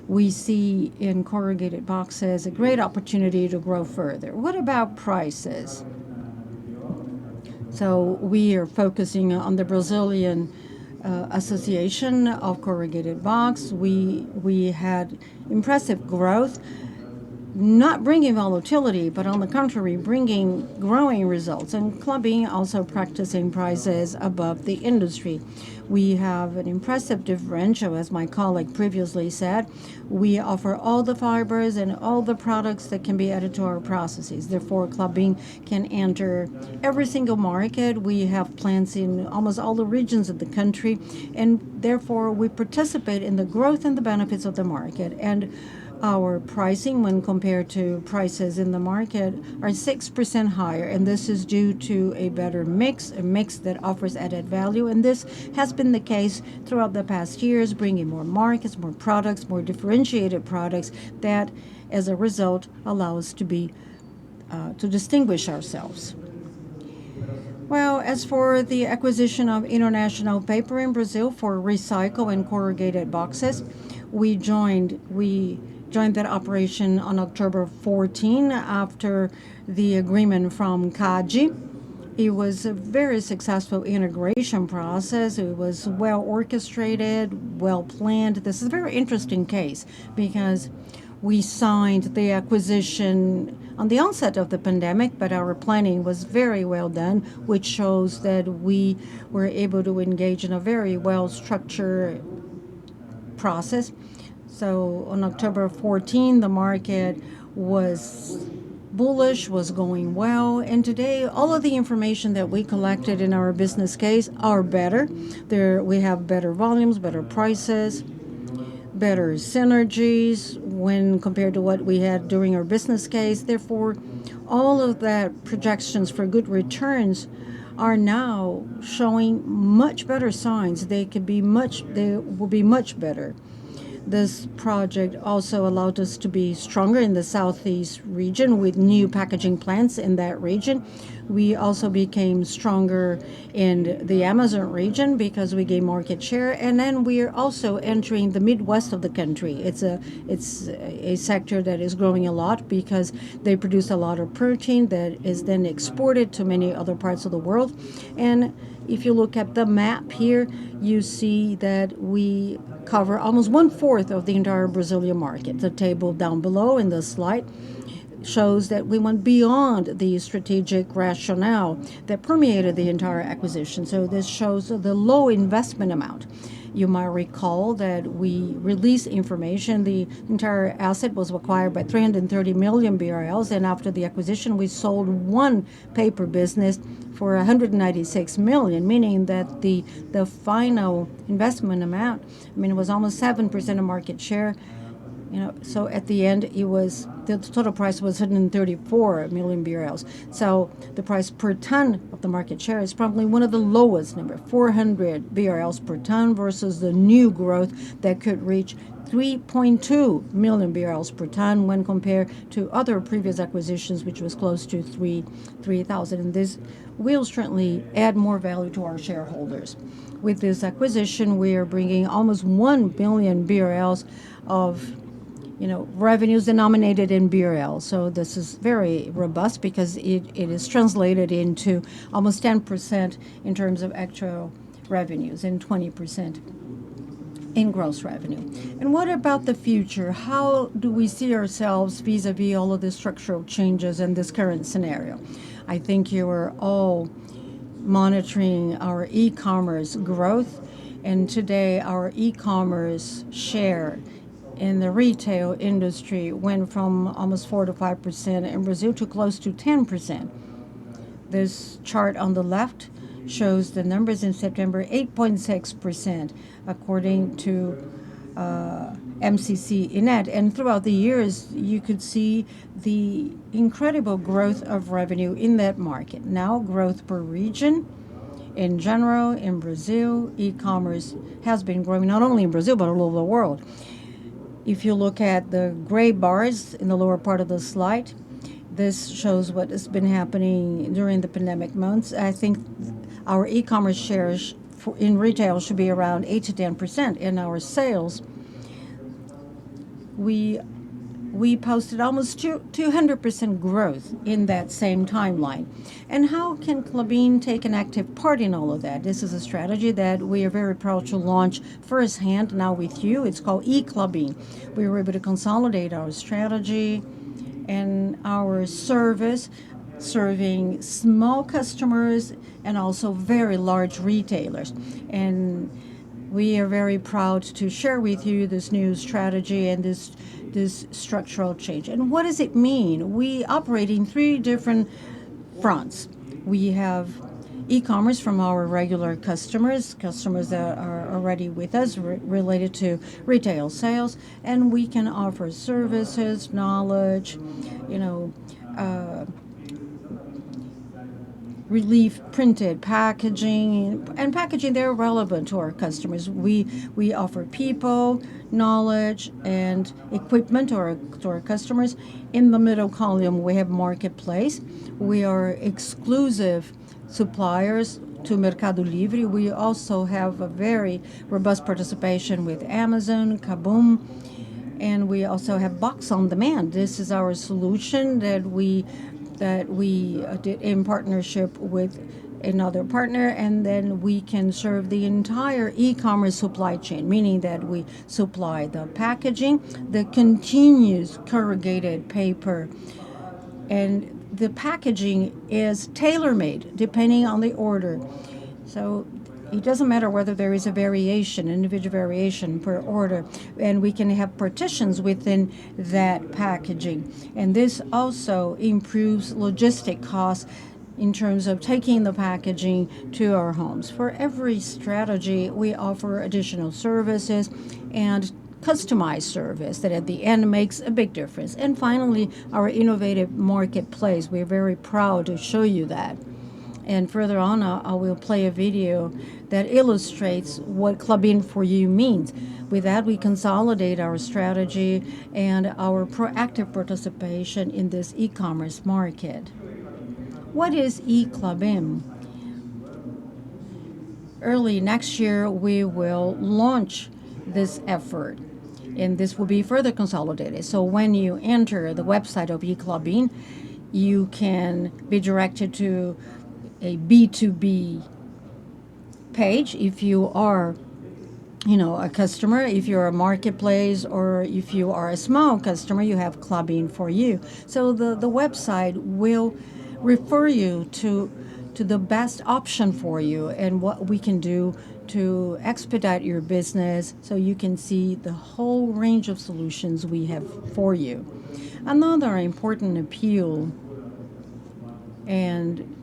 S1: we see in corrugated boxes a great opportunity to grow further. What about prices? So we are focusing on the Brazilian Association of Corrugated Box. We had impressive growth, not bringing volatility, but on the contrary, bringing growing results. And Klabin also practicing prices above the industry. We have an impressive differential, as my colleague previously said. We offer all the fibers and all the products that can be added to our processes. Therefore, Klabin can enter every single market. We have plants in almost all the regions of the country, and therefore we participate in the growth and the benefits of the market. And our pricing, when compared to prices in the market, are 6% higher, and this is due to a better mix, a mix that offers added value, and this has been the case throughout the past years, bringing more markets, more products, more differentiated products that, as a result, allow us to distinguish ourselves. Well, as for the acquisition of International Paper in Brazil for recycle and corrugated boxes, we joined that operation on October 14 after the agreement from CAGI. It was a very successful integration process. It was well orchestrated, well planned. This is a very interesting case because we signed the acquisition on the onset of the pandemic, but our planning was very well done, which shows that we were able to engage in a very well structured process. So on October 14, the market was bullish, was going well, and today all of the information that we collected in our business case are better. There we have better volumes, better prices, better synergies when compared to what we had during our business case. Therefore, all of that projections for good returns are now showing much better signs. They will be much better. This project also allowed us to be stronger in the southeast region with new packaging plants in that region. We also became stronger in the Amazon region because we gained market share, and then we are also entering the Midwest of the country. It's a sector that is growing a lot because they produce a lot of protein that is then exported to many other parts of the world. And if you look at the map here, you see that we cover almost one-fourth of the entire Brazilian market. The table down below in the slide shows that we went beyond the strategic rationale that permeated the entire acquisition. So this shows the low investment amount. You might recall that we released information. The entire asset was acquired by 330 million BRL, and after the acquisition, we sold one paper business for 196 million, meaning that the final investment amount, I mean, it was almost 7% of market share. So at the end, the total price was 134 million BRL. So the price per ton of the market share is probably one of the lowest, number 400 BRL per ton versus the new growth that could reach 3.2 million BRL per ton when compared to other previous acquisitions, which was close to 3,000. And this will certainly add more value to our shareholders. With this acquisition, we are bringing almost 1 billion BRL of revenues denominated in BRL. So this is very robust because it is translated into almost 10% in terms of actual revenues and 20% in gross revenue. And what about the future? How do we see ourselves vis-a-vis all of the structural changes in this current scenario? I think you are all monitoring our e-commerce growth, and today our e-commerce share in the retail industry went from almost 4 to 5% in Brazil to close to 10%. This chart on the left shows the numbers in September, 8.6%, according to MCC Inet. And throughout the years, you could see the incredible growth of revenue in that market. Now, growth per region. In general, in Brazil, e-commerce has been growing not only in Brazil, but all over the world. If you look at the gray bars in the lower part of the slide, this shows what has been happening during the pandemic months. I think our e-commerce shares in retail should be around 8 to 10%. In our sales, we posted almost 200% growth in that same timeline. And how can Klabin take an active part in all of that? This is a strategy that we are very proud to launch firsthand now with you. It's called eKlabin. We were able to consolidate our strategy and our service, serving small customers and also very large retailers. And we are very proud to share with you this new strategy and this structural change. And what does it mean? We operate in three different fronts. We have e-commerce from our regular customers that are already with us related to retail sales, and we can offer services, knowledge, relief printed packaging, and packaging they're relevant to our customers. We offer people, knowledge, and equipment to our customers. In the middle column, we have marketplace. We are exclusive suppliers to Mercado Livre. We also have a very robust participation with Amazon, Kaboom, and we also have Box on Demand. This is our solution that we did in partnership with another partner, and then we can serve the entire e-commerce supply chain, meaning that we supply the packaging, the continuous corrugated paper, and the packaging is tailor-made depending on the order. So it doesn't matter whether there is a variation, individual variation per order, and we can have partitions within that packaging. And this also improves logistic costs in terms of taking the packaging to our homes. For every strategy, we offer additional services and customized service that at the end makes a big difference. And finally, our innovative marketplace. We're very proud to show you that. And further on, I will play a video that illustrates what Klabin for You means. With that, we consolidate our strategy and our proactive participation in this e-commerce market. What is eKlabin? Early next year, we will launch this effort, and this will be further consolidated. So when you enter the website of eKlabin, you can be directed to a B2B page if you are a customer. If you're a marketplace, or if you are a small customer, you have Klabin for You. So the website will refer you to the best option for you and what we can do to expedite your business, so you can see the whole range of solutions we have for you. Another important appeal, and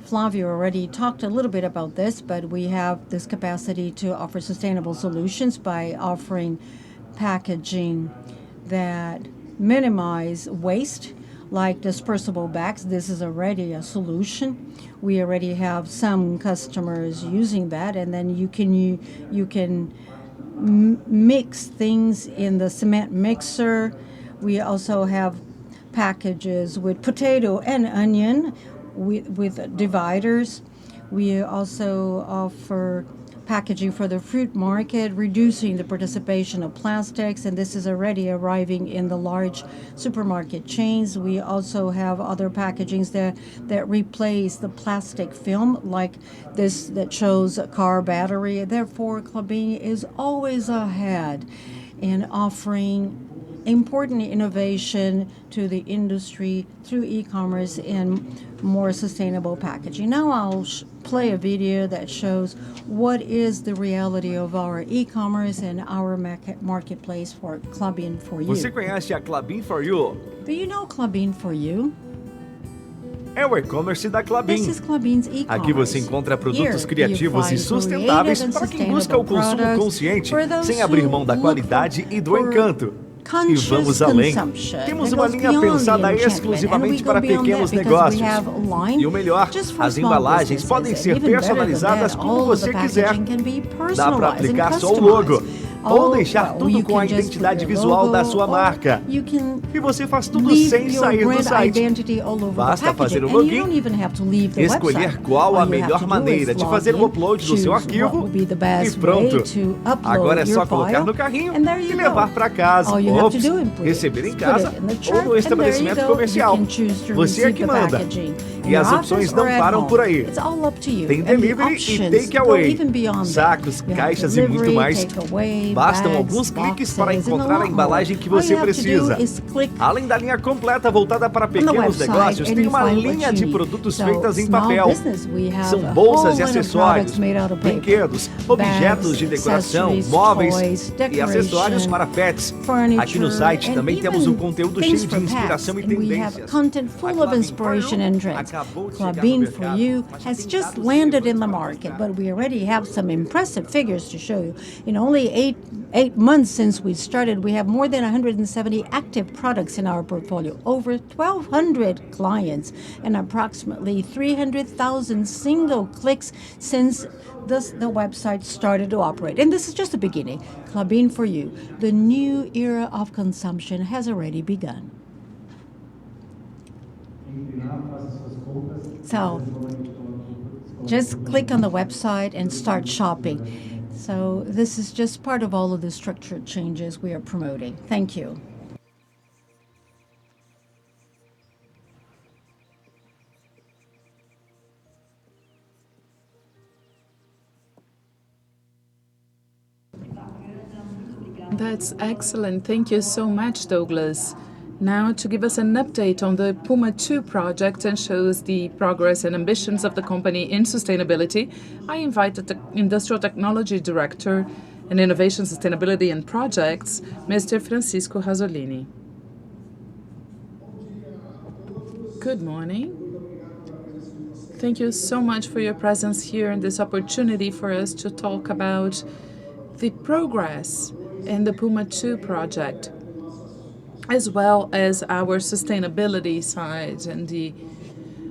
S1: Flavio already talked a little bit about this, but we have this capacity to offer sustainable solutions by offering packaging that minimize waste, like dispersible bags. This is already a solution. We already have some customers using that, and then you can mix things in the cement mixer. We also have packages with potato and onion with dividers. We also offer packaging for the fruit market, reducing the participation of plastics, and this is already arriving in the large supermarket chains. We also have other packagings that replace the plastic film, like this that shows a car battery. Therefore, Klabin is always ahead in offering important innovation to the industry through e-commerce and more sustainable packaging. Now I'll play a video that shows what is the reality of our e-commerce and our marketplace for Klabin for You.
S4: Você conhece a Klabin for You?
S1: Do you know Klabin for You?
S4: É o e-commerce da Klabin.
S1: This is Klabin's e-commerce.
S4: Aqui você encontra produtos
S1: Here
S4: criativos
S1: you
S4: e
S1: find
S4: sustentáveis
S1: creative and
S4: para quem busca o
S1: sustainable
S4: consumo
S1: products
S4: consciente,
S1: for those
S4: sem abrir
S1: who
S4: mão da
S1: look
S4: qualidade e do
S1: for
S4: encanto. E
S1: conscious
S4: vamos além.
S1: consumption.
S4: Temos
S1: That
S4: uma
S1: goes
S4: linha
S1: beyond the
S4: pensada
S1: enchantment.
S4: exclusivamente
S1: And we
S4: para
S1: go beyond
S4: pequenos
S1: that because we
S4: negócios.
S1: have a line
S4: E o melhor,
S1: just for
S4: as
S1: small
S4: embalagens
S1: businesses.
S4: podem
S1: And
S4: ser
S1: even better than
S4: personalizadas
S1: that,
S4: como
S1: all of
S4: você
S1: the
S4: quiser.
S1: packaging can be
S4: Dá para
S1: personalized and
S4: aplicar só o logo,
S1: customized.
S4: ou deixar
S1: Well,
S4: tudo
S1: you
S4: com a
S1: can just
S4: identidade
S1: put your
S4: visual
S1: logo,
S4: da sua
S1: or
S4: marca.
S1: you can
S4: E você faz tudo
S1: leave
S4: sem
S1: your
S4: sair do
S1: brand
S4: site.
S1: identity all over
S4: Basta
S1: the
S4: fazer o
S1: packaging, and you
S4: login,
S1: don't even have to leave the
S4: escolher
S1: website.
S4: qual
S1: All
S4: a
S1: you have
S4: melhor
S1: to do
S4: maneira
S1: is
S4: de
S1: log
S4: fazer o
S1: in,
S4: upload do seu
S1: choose
S4: arquivo
S1: what will be the best
S4: e pronto.
S1: way to upload
S4: Agora é
S1: your
S4: só colocar
S1: file,
S4: no carrinho
S1: and there
S4: e
S1: you
S4: levar
S1: go.
S4: para casa,
S1: All you have to
S4: Ops,
S1: do is put
S4: receber em
S1: it
S4: casa
S1: in the
S4: ou
S1: chart,
S4: no
S1: and there
S4: estabelecimento
S1: you go.
S4: comercial.
S1: You can choose to
S4: Você é
S1: receive
S4: que
S1: the
S4: manda.
S1: packaging in
S4: E
S1: your
S4: as
S1: office
S4: opções
S1: or
S4: não
S1: at
S4: param
S1: home.
S4: por aí.
S1: It's all up to you.
S4: Tem
S1: And the
S4: delivery e
S1: options
S4: takeaway,
S1: go even beyond
S4: sacos,
S1: that. You have
S4: caixas e muito
S1: delivery,
S4: mais.
S1: takeaway,
S4: Bastam
S1: bags,
S4: alguns cliques para
S1: boxes, and a
S4: encontrar a
S1: lot
S4: embalagem
S1: more.
S4: que
S1: All
S4: você
S1: you have to do
S4: precisa.
S1: is click
S4: Além da linha completa voltada para
S1: on the
S4: pequenos
S1: website
S4: negócios,
S1: and
S4: tem
S1: you
S4: uma
S1: find what
S4: linha
S1: you
S4: de
S1: need.
S4: produtos
S1: So,
S4: feitas em
S1: small
S4: papel.
S1: business, we have
S4: São
S1: a
S4: bolsas
S1: whole
S4: e
S1: line of
S4: acessórios,
S1: products made out of paper.
S4: brinquedos, objetos de
S1: Bags,
S4: decoração,
S1: accessories,
S4: móveis
S1: toys,
S4: e acessórios
S1: decoration,
S4: para pets.
S1: furniture,
S4: Aqui no site
S1: and
S4: também temos
S1: even
S4: um conteúdo
S1: things
S4: cheio de
S1: for
S4: inspiração
S1: pets.
S4: e
S1: And we have
S4: tendências.
S1: content
S4: A
S1: full of
S4: Klabin
S1: inspiration
S4: for You
S1: and trends.
S4: acabou de chegar no
S1: Klabin for
S4: mercado,
S1: You
S4: mas já
S1: has
S4: tem
S1: just
S4: dados
S1: landed in the
S4: relevantes para
S1: market,
S4: mostrar.
S1: but we already have some impressive figures to show you. In only eight months since we started, we have more than 170 active products in our portfolio, over 1,200 clients, and approximately 300,000 single clicks since the website started to operate. And this is just the beginning. Klabin for You, the new era of consumption has already begun. So just click on the website and start shopping. So this is just part of all of the structured changes we are promoting. Thank you.
S3: That's excellent. Thank you so much, Douglas. Now, to give us an update on the Puma II project and shows the progress and ambitions of the company in sustainability, I invite the Industrial Technology Director and Innovation, Sustainability and Projects, Mr. Francisco Rasolini. Good morning. Thank you so much for your presence here and this opportunity for us to talk about the progress in the Puma II project, as well as our sustainability side and the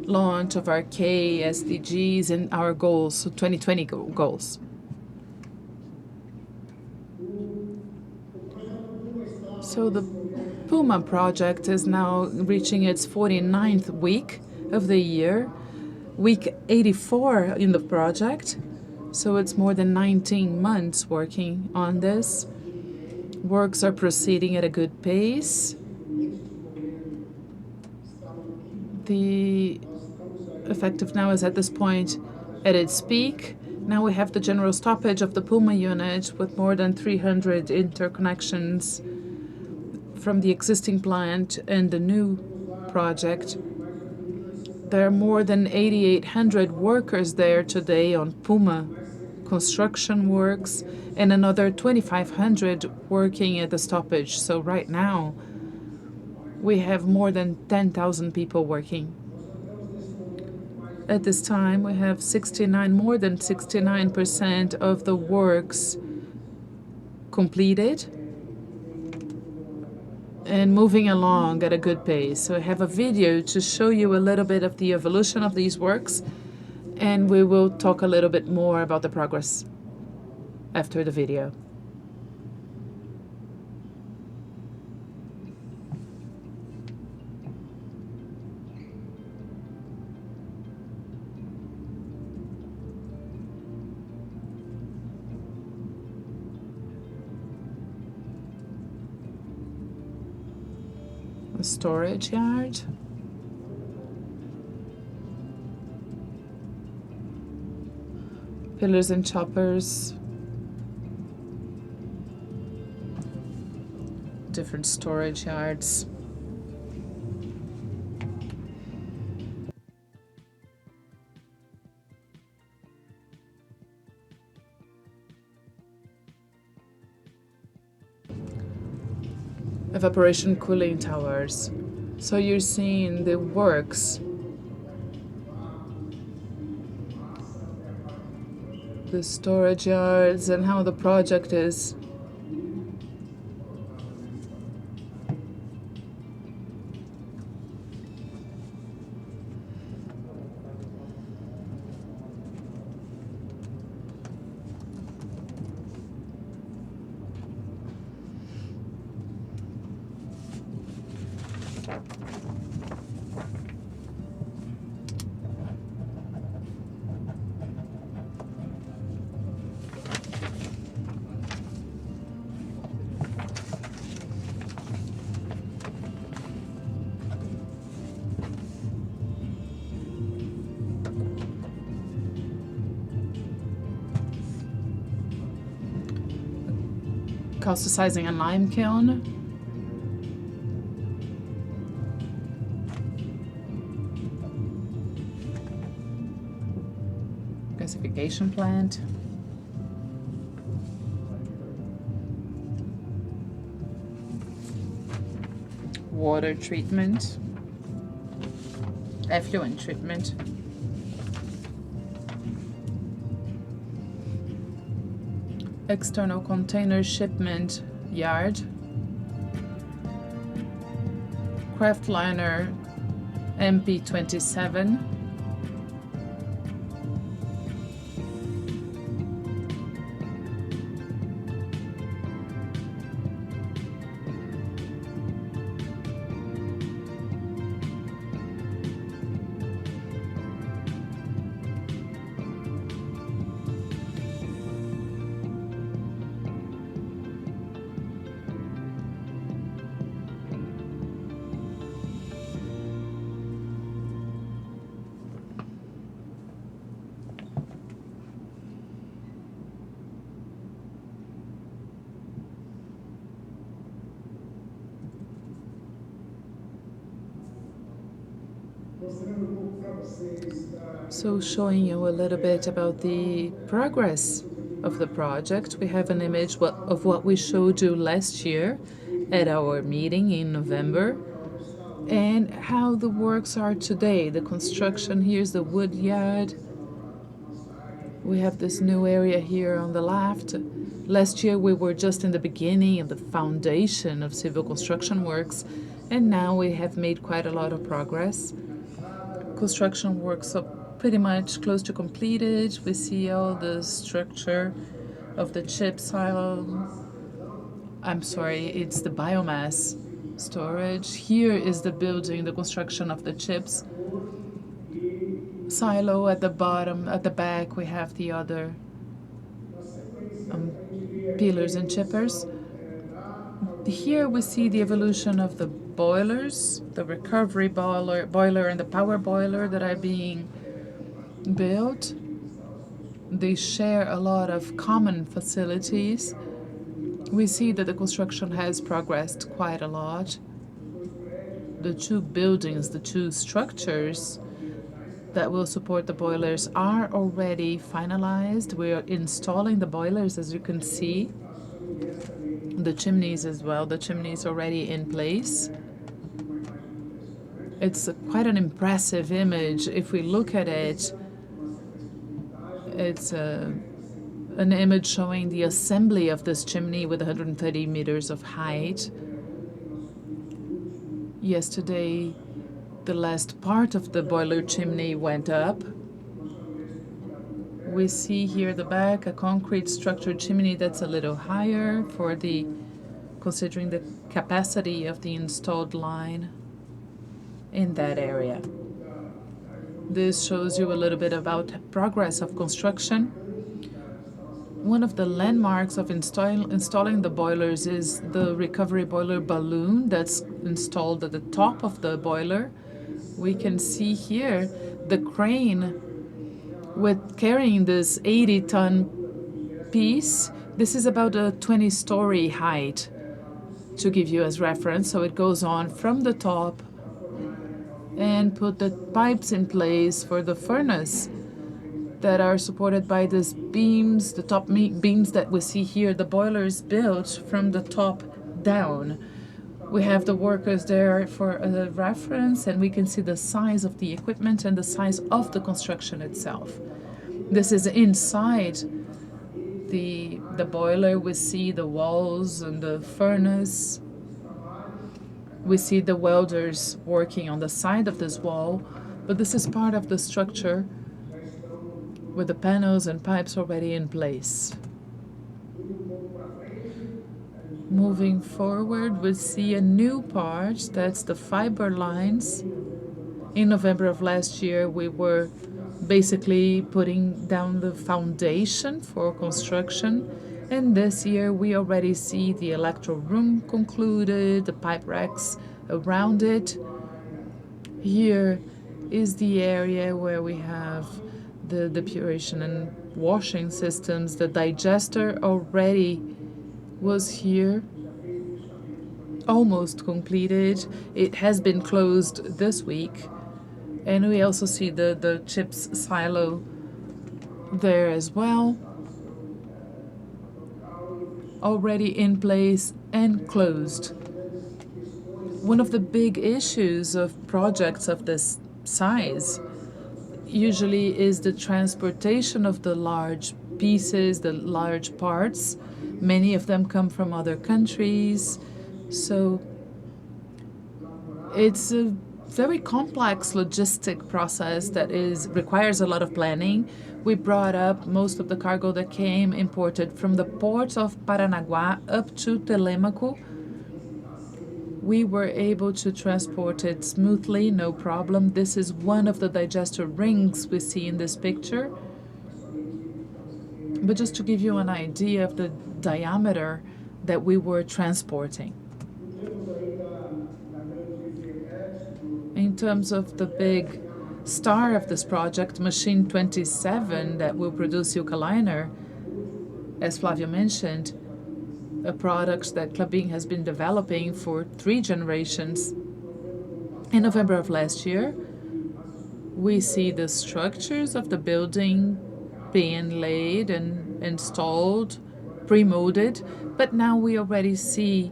S3: launch of our K SDGs and our goals, so 2020 goals. So the Puma project is now reaching its 49th week of the year, week 84 in the project. So it's more than 19 months working on this. Works are proceeding at a good pace. The effective now is at this point at its peak. Now we have the general stoppage of the Puma unit with more than 300 interconnections from the existing plant and the new project. There are more than 8,800 workers there today on Puma construction works and another 2,500 working at the stoppage. So right now we have more than 10,000 people working. At this time, we have more than 69% of the works completed and moving along at a good pace. So I have a video to show you a little bit of the evolution of these works, and we will talk a little bit more about the progress after the video. A storage yard. Pillars and choppers. Different storage yards. Evaporation cooling towers. So you're seeing the works, the storage yards, and how the project is. Causticizing a lime kiln. Gasification plant. Water treatment. Effluent treatment. External container shipment yard. Craftliner MP27. So showing you a little bit about the progress of the project, we have an image of what we showed you last year at our meeting in November and how the works are today. The construction, here's the wood yard. We have this new area here on the left. Last year we were just in the beginning of the foundation of civil construction works, and now we have made quite a lot of progress. Construction works are pretty much close to completed. We see all the structure of the chip silo. I'm sorry, it's the biomass storage. Here is the building, the construction of the chips silo at the bottom. At the back, we have the other peelers and chippers. Here we see the evolution of the boilers, the recovery boiler and the power boiler that are being built. They share a lot of common facilities. We see that the construction has progressed quite a lot. The two buildings, the two structures that will support the boilers are already finalized. We are installing the boilers, as you can see. The chimneys as well. The chimneys already in place. It's quite an impressive image. If we look at it, it's an image showing the assembly of this chimney with 130 meters of height. Yesterday, the last part of the boiler chimney went up. We see here the back, a concrete structured chimney that's a little higher considering the capacity of the installed line in that area. This shows you a little bit about progress of construction. One of the landmarks of installing the boilers is the recovery boiler balloon that's installed at the top of the boiler. We can see here the crane with carrying this 80-ton piece. This is about a 20-story height, to give you as reference. So it goes on from the top and put the pipes in place for the furnace that are supported by these beams, the top beams that we see here. The boiler is built from the top down. We have the workers there for a reference, and we can see the size of the equipment and the size of the construction itself. This is inside the boiler. We see the walls and the furnace. We see the welders working on the side of this wall, but this is part of the structure with the panels and pipes already in place. Moving forward, we see a new part, that's the fiber lines. In November of last year, we were basically putting down the foundation for construction, and this year we already see the electro room concluded, the pipe racks around it. Here is the area where we have the depuration and washing systems. The digester already was here, almost completed. It has been closed this week. And we also see the chips silo there as well, already in place and closed. One of the big issues of projects of this size usually is the transportation of the large pieces, the large parts. Many of them come from other countries, so it's a very complex logistic process that requires a lot of planning. We brought up most of the cargo that came imported from the port of Paranaguá up to Telêmaco. We were able to transport it smoothly, no problem. This is one of the digester rings we see in this picture. But just to give you an idea of the diameter that we were transporting. In terms of the big star of this project, Machine 27, that will produce Eucaliner, as Flavio mentioned, a product that Klabin has been developing for 3 generations. In November of last year, We see the structures of the building being laid and installed, pre-molded, but now we already see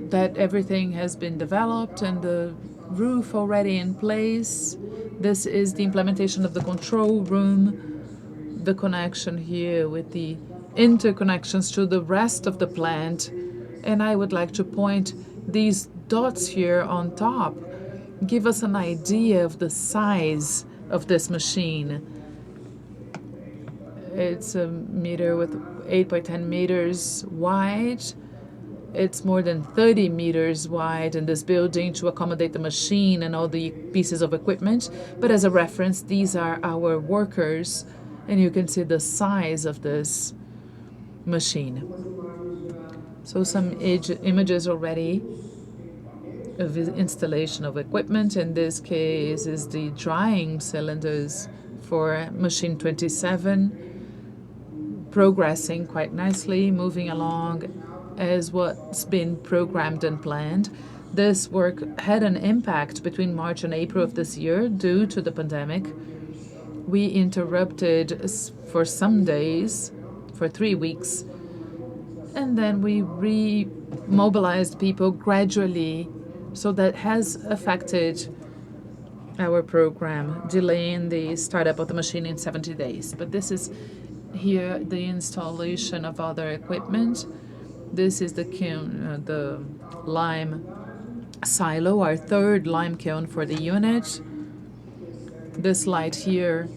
S3: that everything has been developed and the roof already in place. This is the implementation of the control room, the connection here with the interconnections to the rest of the plant. And I would like to point these dots here on top give us an idea of the size of this machine. It's a meter with 8 by 10 meters wide. It's more than 30 meters wide in this building to accommodate the machine and all the pieces of equipment. But as a reference, these are our workers, and you can see the size of this machine. So some images already of the installation of equipment. In this case is the drying cylinders for machine 27, progressing quite nicely, moving along as what's been programmed and planned. This work had an impact between March and April of this year due to the pandemic. We interrupted for some days, for 3 weeks, and then we remobilized people gradually. So that has affected our program, delaying the startup of the machine in 70 days. But this is here the installation of other equipment. This is the kiln, the lime silo, our third lime kiln for the unit. This slide here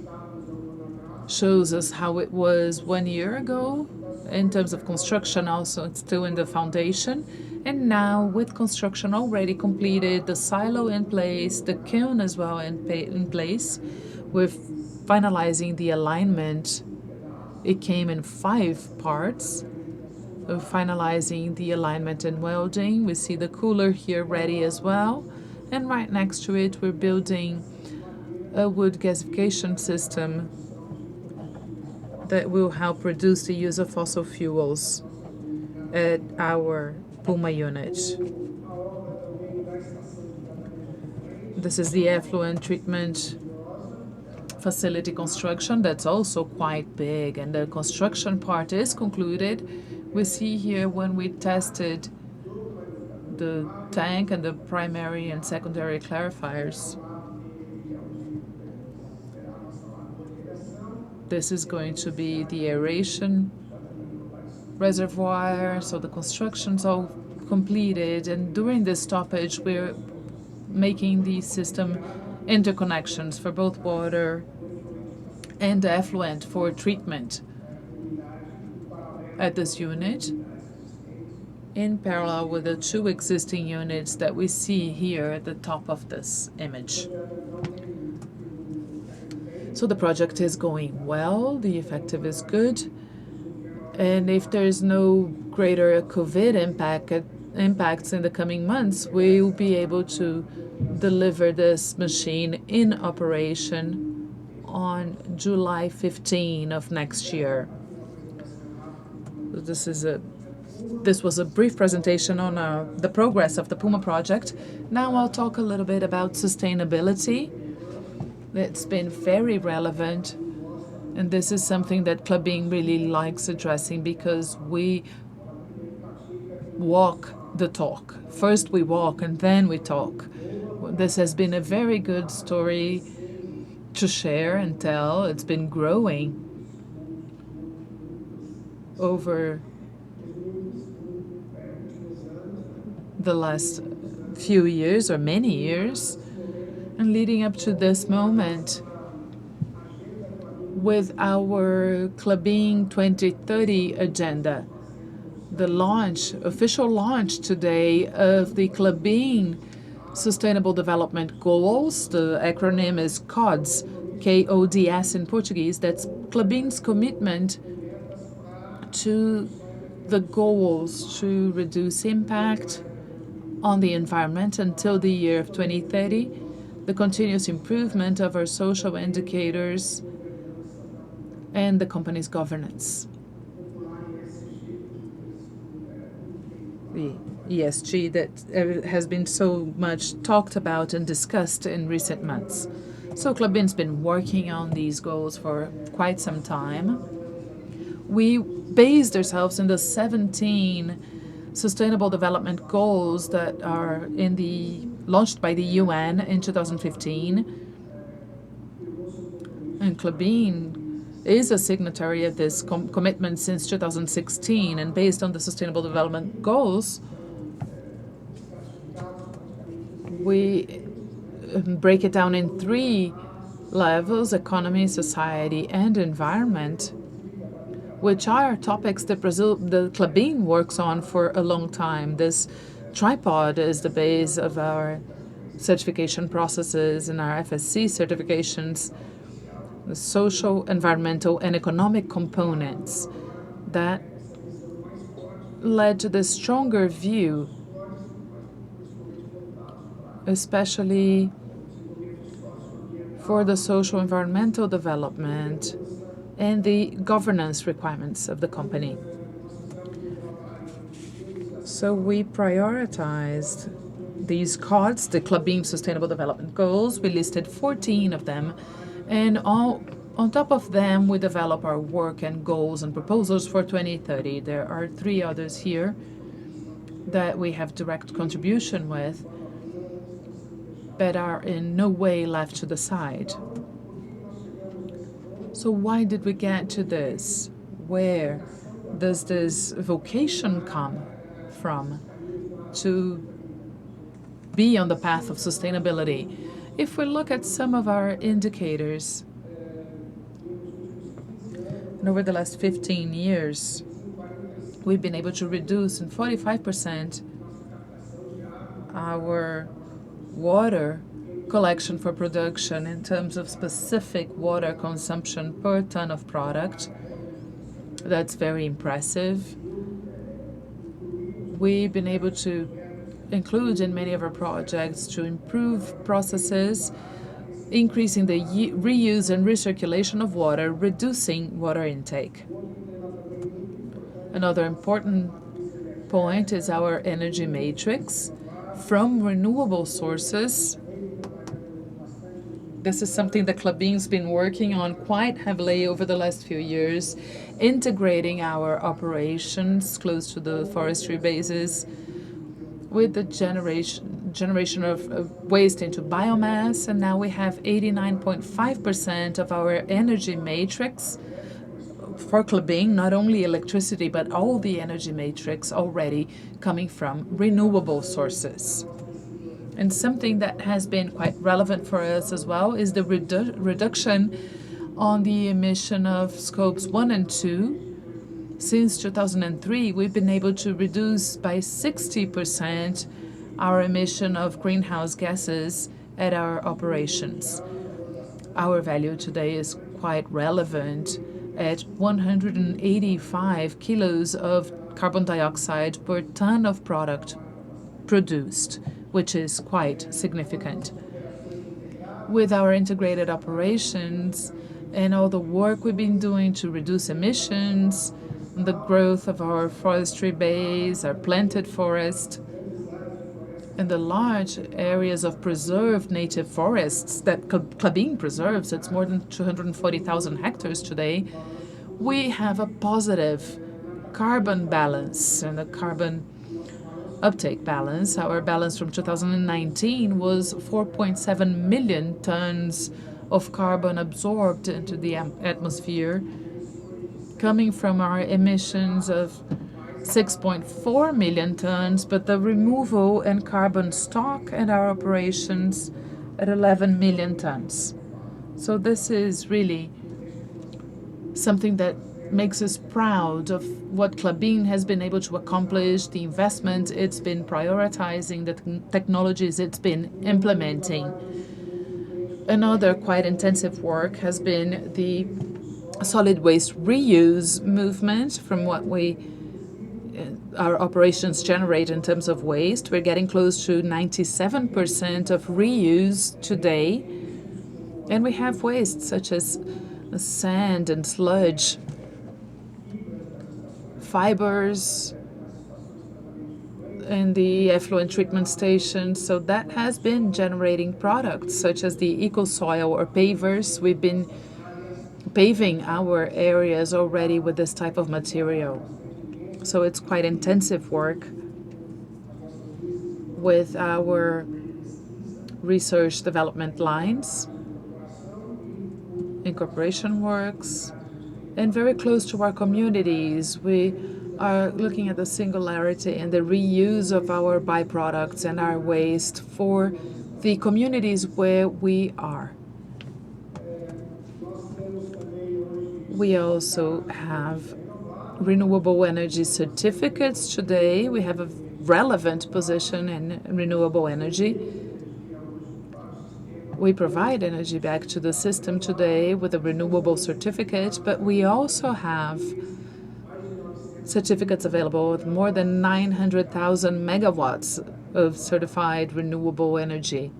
S3: shows us how it was 1 year ago. In terms of construction, also it's still in the foundation. And now with construction already completed, the silo in place, the kiln as well in place, we're finalizing the alignment. It came in 5 parts. We're finalizing the alignment and welding. We see the cooler here ready as well. And right next to it, we're building a wood gasification system that will help reduce the use of fossil fuels at our Puma unit. This is the effluent treatment facility construction that's also quite big, and the construction part is concluded. We see here when we tested the tank and the primary and secondary clarifiers. This is going to be the aeration reservoir, so the construction's all completed, and during this stoppage we're making the system interconnections for both water and effluent for treatment at this unit in parallel with the 2 existing units that we see here at the top of this image. So the project is going well, the effective is good, and if there's no greater COVID impacts in the coming months, we'll be able to deliver this machine in operation on July 15 of next year. This was a brief presentation on the progress of the Puma project. Now I'll talk a little bit about sustainability. It's been very relevant, and this is something that Klabin really likes addressing because we walk the talk. First we walk and then we talk. This has been a very good story to share and tell. It's been growing over the last few years or many years, and leading up to this moment with our Klabin 2030 agenda. The official launch today of the Klabin Sustainable Development Goals. The acronym is KODS, K-O-D-S in Portuguese. That's Klabin's commitment to the goals to reduce impact on the environment until the year of 2030, the continuous improvement of our social indicators, and the company's governance. The ESG that has been so much talked about and discussed in recent months. So Klabin's been working on these goals for quite some time. We based ourselves in the 17 Sustainable Development Goals that are launched by the UN in 2015. And Klabin is a signatory of this commitment since 2016, and based on the Sustainable Development Goals, we break it down in 3 levels: economy, society, and environment, which are topics that the Klabin works on for a long time. This tripod is the base of our certification processes and our FSC certifications, the social, environmental, and economic components that led to this stronger view, especially for the social environmental development and the governance requirements of the company. So we prioritized these cards, the Klabin Sustainable Development Goals. We listed 14 of them, and on top of them, we develop our work and goals and proposals for 2030. There are 3 others here that we have direct contribution with, but are in no way left to the side. So why did we get to this? Where does this vocation come from to be on the path of sustainability? If we look at some of our indicators, and over the last 15 years, we've been able to reduce in 45% our water collection for production in terms of specific water consumption per ton of product. That's very impressive. We've been able to include in many of our projects to improve processes, increasing the reuse and recirculation of water, reducing water intake. Another important point is our energy matrix from renewable sources. This is something that Klabin's been working on quite heavily over the last few years, integrating our operations close to the forestry bases with the generation of waste into biomass, and now we have 89.5% of our energy matrix for Klabin, not only electricity, but all the energy matrix already coming from renewable sources. And something that has been quite relevant for us as well is the reduction on the emission of scopes 1 and 2. Since 2003, we've been able to reduce by 60% our emission of greenhouse gases at our operations. Our value today is quite relevant at 185 kilos of carbon dioxide per ton of product produced, which is quite significant. With our integrated operations and all the work we've been doing to reduce emissions, the growth of our forestry base, our planted forest, and the large areas of preserved native forests that Klabin preserves, it's more than 240,000 hectares today, we have a positive carbon balance and a carbon uptake balance. Our balance from 2019 was 4.7 million tons of carbon absorbed into the atmosphere, coming from our emissions of 6.4 million tons, but the removal and carbon stock at our operations at 11 million tons. So this is really something that makes us proud of what Klabin has been able to accomplish, the investment it's been prioritizing, the technologies it's been implementing. Another quite intensive work has been the solid waste reuse movement from what our operations generate in terms of waste. We're getting close to 97% of reuse today. And we have waste such as sand and sludge, fibers, in the effluent treatment station. So that has been generating products such as the eco soil or pavers. We've been paving our areas already with this type of material. So it's quite intensive work with our research development lines, incorporation works, and very close to our communities. We are looking at the singularity and the reuse of our byproducts and our waste for the communities where we are. We also have renewable energy certificates today. We have a relevant position in renewable energy. We provide energy back to the system today with a renewable certificate, but we also have certificates available with more than 900,000 megawatts of certified renewable energy.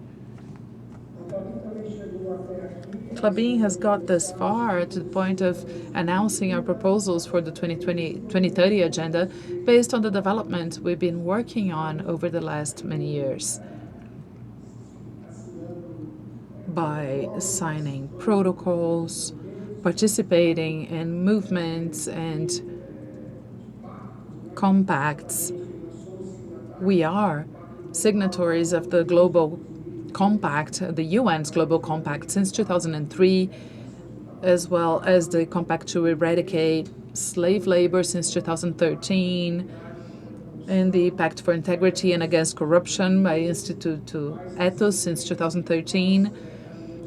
S3: Klabin has got this far to the point of announcing our proposals for the 2030 agenda based on the development we've been working on over the last many years. By signing protocols, participating in movements and compacts, we are signatories of the Global Compact, the UN's Global Compact since 2003, as well as the Compact to eradicate slave labor since 2013, and the Pact for Integrity and Against Corruption by Instituto Ethos since 2013.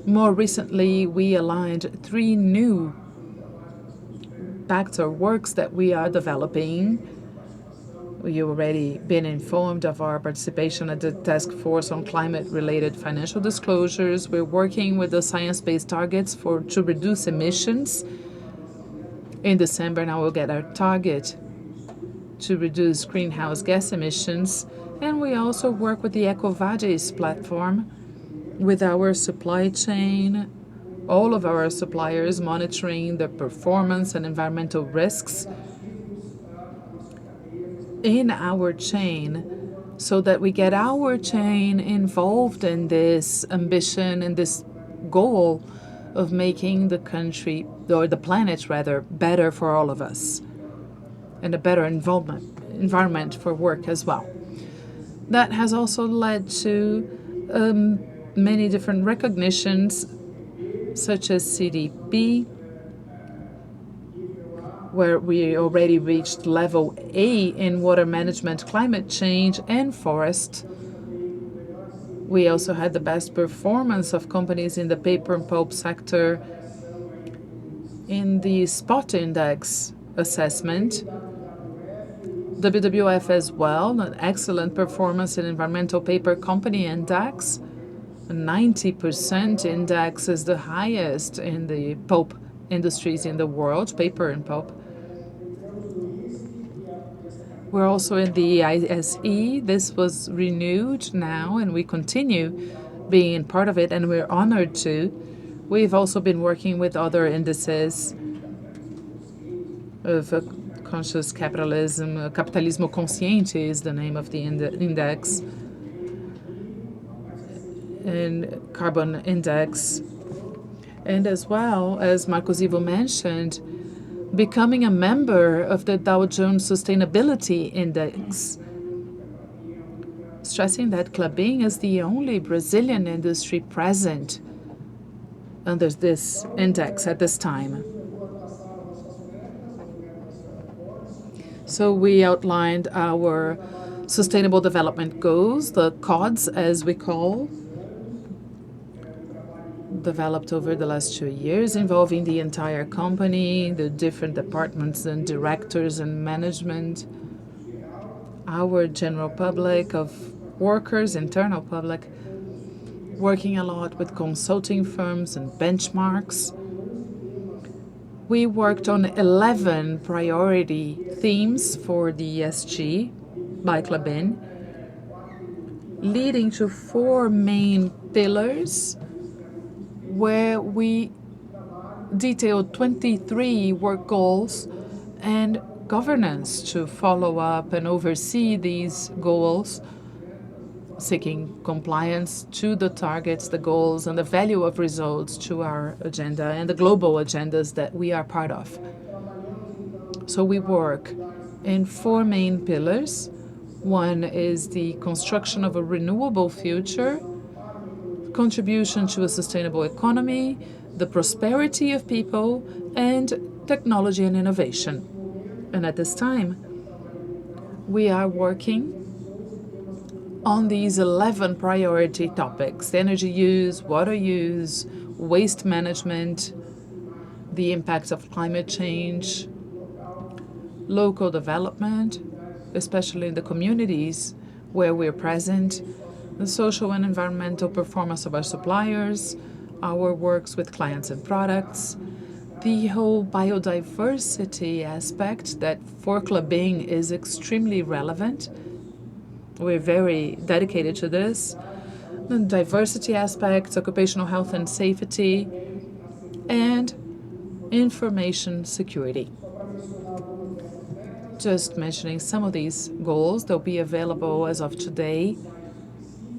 S3: More recently, we aligned 3 new pacts or works that we are developing. You've already been informed of our participation at the Task Force on Climate-Related Financial Disclosures. We're working with the science-based targets to reduce emissions. In December now we'll get our target to reduce greenhouse gas emissions. And we also work with the EcoVadis platform with our supply chain, all of our suppliers monitoring the performance and environmental risks in our chain so that we get our chain involved in this ambition and this goal of making the country, or the planet rather, better for all of us and a better environment for work as well. That has also led to many different recognitions such as CDP, where we already reached level A in water management, climate change, and forest. We also had the best performance of companies in the paper and pulp sector in the Spot Index assessment. WWF as well, an excellent performance in Environmental Paper Company Index. 90% index is the highest in the pulp industries in the world, paper and pulp. We're also in the ISE. This was renewed now, and we continue being part of it, and we're honored to. We've also been working with other indices of conscious capitalism. Capitalismo Consciente is the name of the index, and carbon index. And as well, as Marcos Ivo mentioned, becoming a member of the Dow Jones Sustainability Index, stressing that Klabin is the only Brazilian industry present under this index at this time. So we outlined our Sustainable Development Goals, the CODs as we call, developed over the last 2 years, involving the entire company, the different departments and directors and management, our general public of workers, internal public, working a lot with consulting firms and benchmarks. We worked on 11 priority themes for the ESG by Klabin, leading to 4 main pillars where we detailed 23 work goals and governance to follow up and oversee these goals, seeking compliance to the targets, the goals, and the value of results to our agenda and the global agendas that we are part of. So we work in four main pillars. One is the construction of a renewable future, contribution to a sustainable economy, the prosperity of people, and technology and innovation. And at this time, we are working on these 11 priority topics: energy use, water use, waste management, the impacts of climate change, local development, especially in the communities where we're present, the social and environmental performance of our suppliers, our works with clients and products, the whole biodiversity aspect that for Klabin is extremely relevant. We're very dedicated to this. The diversity aspects, occupational health and safety, and information security. Just mentioning some of these goals, they'll be available as of today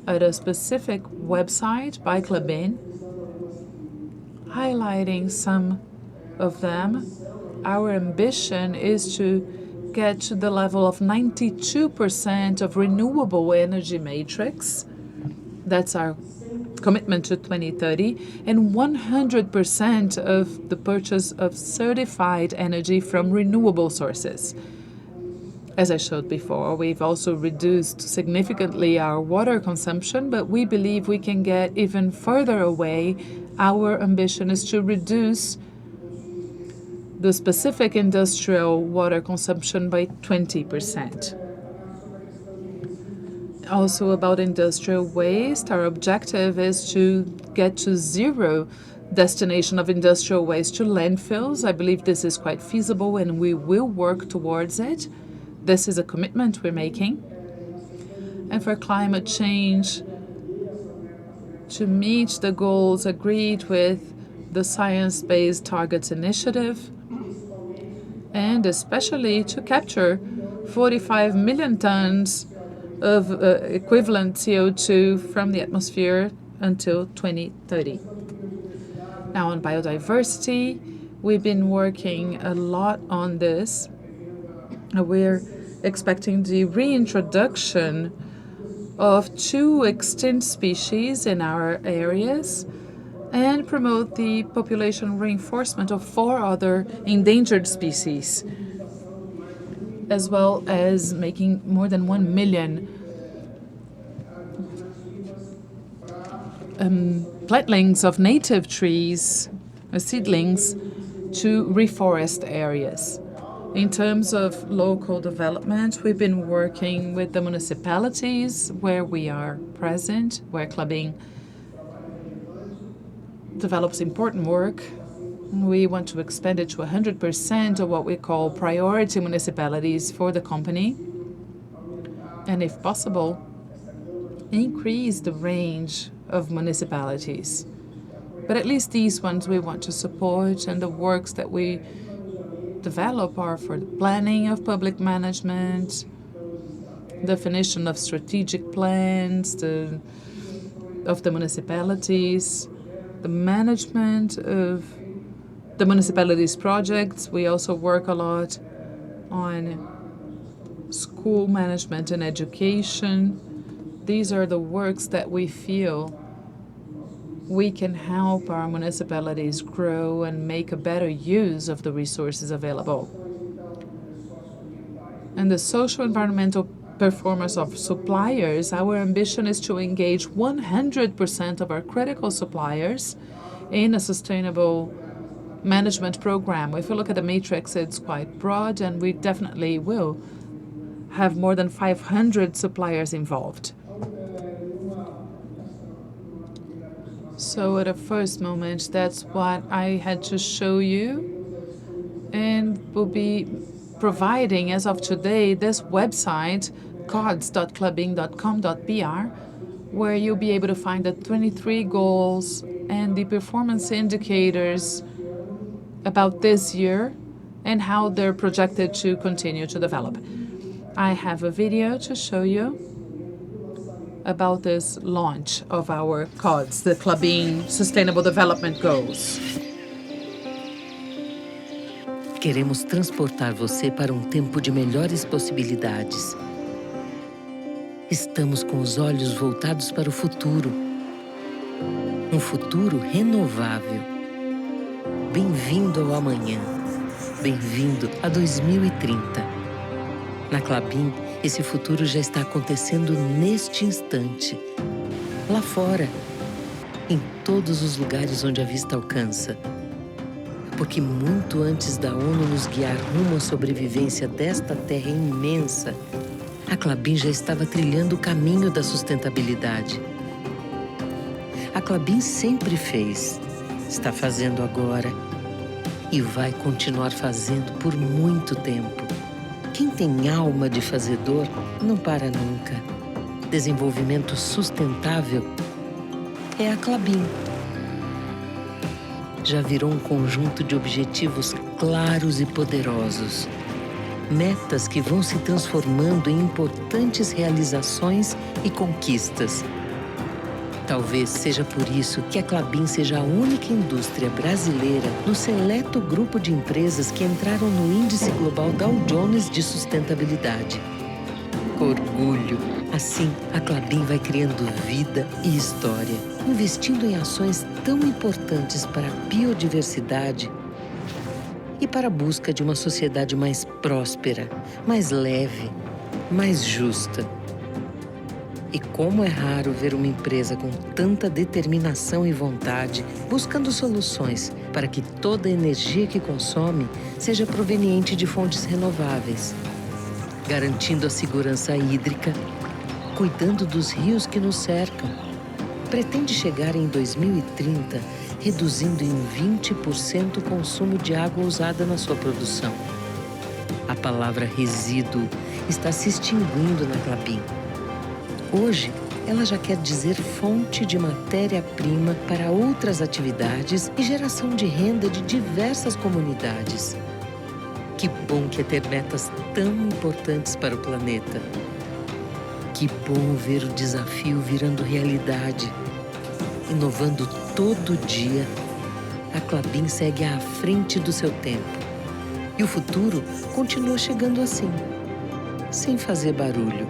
S3: at a specific website by Klabin, highlighting some of them. Our ambition is to get to the level of 92% of renewable energy matrix. That's our commitment to 2030, and 100% of the purchase of certified energy from renewable sources. As I showed before, we've also reduced significantly our water consumption, but we believe we can get even further away. Our ambition is to reduce the specific industrial water consumption by 20%. Also about industrial waste, our objective is to get to zero destination of industrial waste to landfills. I believe this is quite feasible and we will work towards it. This is a commitment we're making. And for climate change, to meet the goals agreed with the Science Based Targets Initiative, and especially to capture 45 million tons of equivalent CO2 from the atmosphere until 2030. Now on biodiversity, we've been working a lot on this. We're expecting the reintroduction of 2 extinct species in our areas and promote the population reinforcement of 4 other endangered species, as well as making more than 1 million plantlings of native trees, seedlings, to reforest areas. In terms of local development, we've been working with the municipalities where we are present, where Klabin develops important work. We want to expand it to 100% of what we call priority municipalities for the company. And if possible, increase the range of municipalities. But at least these ones we want to support, and the works that we develop are for the planning of public management, definition of strategic plans of the municipalities, the management of the municipalities' projects. We also work a lot on school management and education. These are the works that we feel we can help our municipalities grow and make a better use of the resources available. And the social environmental performance of suppliers, our ambition is to engage 100% of our critical suppliers in a sustainable management program. If you look at the matrix, it's quite broad, and we definitely will have more than 500 suppliers involved. So at a first moment, that's what I had to show you, and we'll be providing, as of today, this website, cards.klabin.com.br, where you'll be able to find the 23 goals and the performance indicators about this year and how they're projected to continue to develop. I have a video to show you about this launch of our CODs, the Klabin Sustainable Development Goals.
S5: Queremos transportar você para um tempo de melhores possibilidades. Estamos com os olhos voltados para o futuro. Um futuro renovável. Bem-vindo ao amanhã. Bem-vindo a 2030. Na Klabin, esse futuro já está acontecendo neste instante. Lá fora, em todos os lugares onde a vista alcança. Porque muito antes da ONU nos guiar rumo à sobrevivência desta terra imensa, a Klabin já estava trilhando o caminho da sustentabilidade. A Klabin sempre fez, está fazendo agora e vai continuar fazendo por muito tempo. Quem tem alma de fazedor não para nunca. Desenvolvimento sustentável é a Klabin. Já virou um conjunto de objetivos claros e poderosos. Metas que vão se transformando em importantes realizações e conquistas. Talvez seja por isso que a Klabin seja a única indústria brasileira no seleto grupo de empresas que entraram no Índice Global Dow Jones de Sustentabilidade. Orgulho! Assim, a Klabin vai criando vida e história, investindo em ações tão importantes para a biodiversidade e para a busca de uma sociedade mais próspera, mais leve, mais justa. E como é raro ver uma empresa com tanta determinação e vontade, buscando soluções para que toda a energia que consome seja proveniente de fontes renováveis, garantindo a segurança hídrica, cuidando dos rios que nos cercam. Pretende chegar em 2030 reduzindo em 20% o consumo de água usada na sua produção. A palavra resíduo está se extinguindo na Klabin. Hoje, ela já quer dizer fonte de matéria-prima para outras atividades e geração de renda de diversas comunidades. Que bom que é ter metas tão importantes para o planeta. Que bom ver o desafio virando realidade. Inovando todo dia, a Klabin segue à frente do seu tempo. E o futuro continua chegando assim, sem fazer barulho.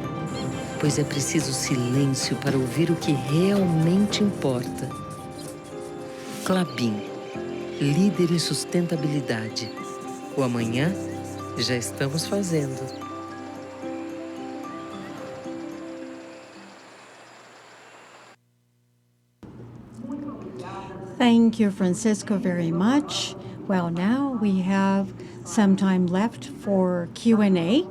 S5: Pois é preciso silêncio para ouvir o que realmente importa. Klabin, líder em sustentabilidade. O amanhã já estamos fazendo.
S1: Thank you, Francisco, very much. Well, now we have some time left for Q&A.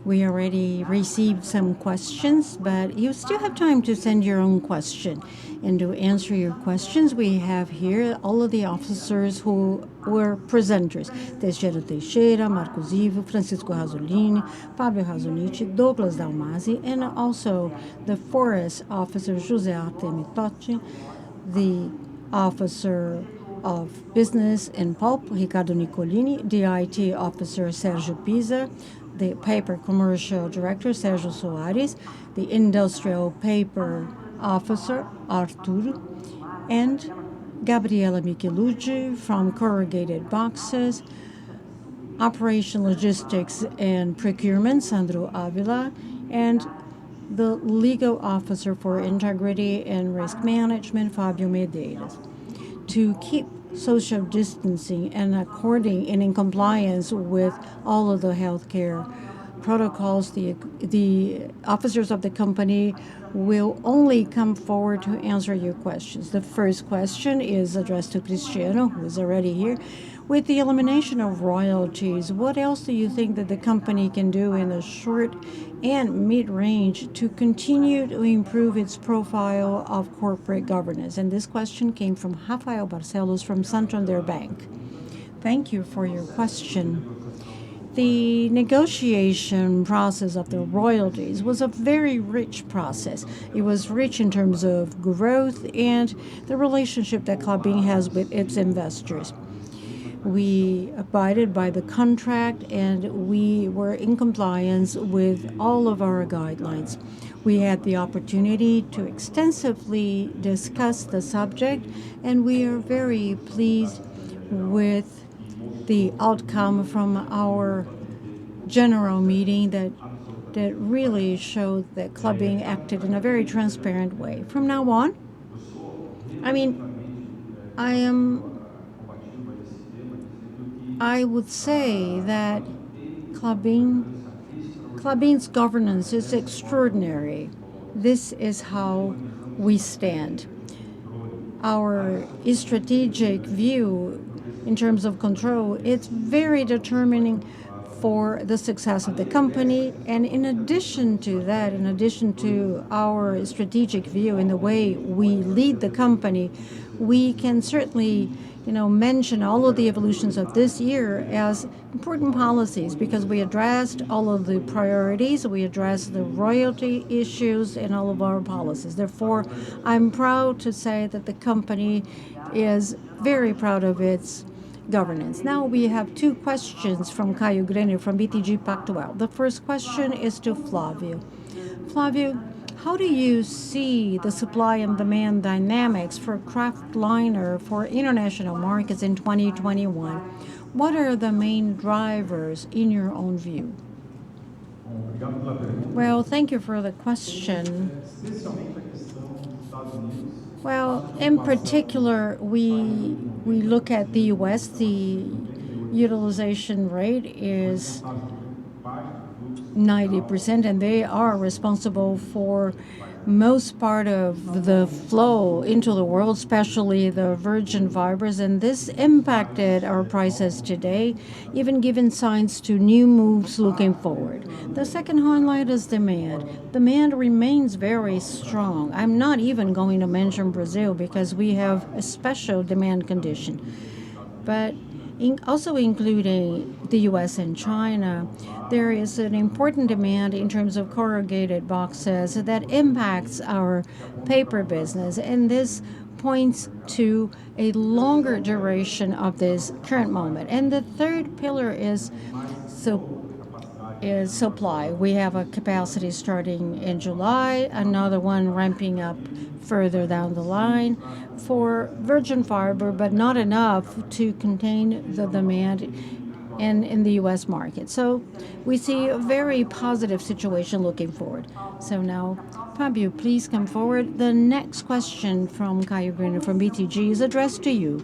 S1: We already received some questions, but you still have time to send your own question. And to answer your questions, we have here all of the officers who were presenters. Teixeira Teixeira, Marcos Ivo, Francisco Razzolini, Fabio Razzolini, Douglas Dalmasi, and also the forest officer, José Artemio Totti, the officer of Business and Pulp, Ricardo Nicolini, the IT officer, Sergio Pisa, the paper commercial director, Sergio Soares, the industrial paper officer, Arturo, and Gabriela Michelucci from Corrugated Boxes, Operation Logistics and Procurement, Sandro Avila, and the legal officer for integrity and risk management, Fabio Medeiros. To keep social distancing and according and in compliance with all of the healthcare protocols, the officers of the company will only come forward to answer your questions. The first question is addressed to Cristiano, who is already here. With the elimination of royalties, what else do you think that the company can do in the short and mid-range to continue to improve its profile of corporate governance? And this question came from Rafael Barcelos from Santander Bank. Thank you for your question. The negotiation process of the royalties was a very rich process. It was rich in terms of growth and the relationship that Klabin has with its investors. We abided by the contract and we were in compliance with all of our guidelines. We had the opportunity to extensively discuss the subject, and we are very pleased with the outcome from our general meeting that really showed that Klabin acted in a very transparent way. From now on, I mean, I am I would say that Klabin's governance is extraordinary. This is how we stand. Our strategic view in terms of control, it's very determining for the success of the company. And in addition to that, in addition to our strategic view in the way we lead the company, we can certainly mention all of the evolutions of this year as important policies because we addressed all of the priorities, we addressed the royalty issues in all of our policies. Therefore, I'm proud to say that the company is very proud of its governance. Now we have two questions from Caio Grêmio from BTG Pactual. The first question is to Flávio. Flávio, how do you see the supply and demand dynamics for kraftliner for international markets in 2021? What are the main drivers in your own view? Well, thank you for the question. Well, in particular, we look at the U.S. The utilization rate is 90%, and they are responsible for most part of the flow into the world, especially the virgin fibers, and this impacted our prices today, even given signs to new moves looking forward. The second highlight is demand. Demand remains very strong. I'm not even going to mention Brazil because we have a special demand condition. But also including the US and China, there is an important demand in terms of corrugated boxes that impacts our paper business, and this points to a longer duration of this current moment. And the third pillar is supply. We have a capacity starting in July, another one ramping up further down the line for virgin fiber, but not enough to contain the demand in the US market. So we see a very positive situation looking forward. So now, Fabio, please come forward. The next question from Caio Grêmio from BTG is addressed to you.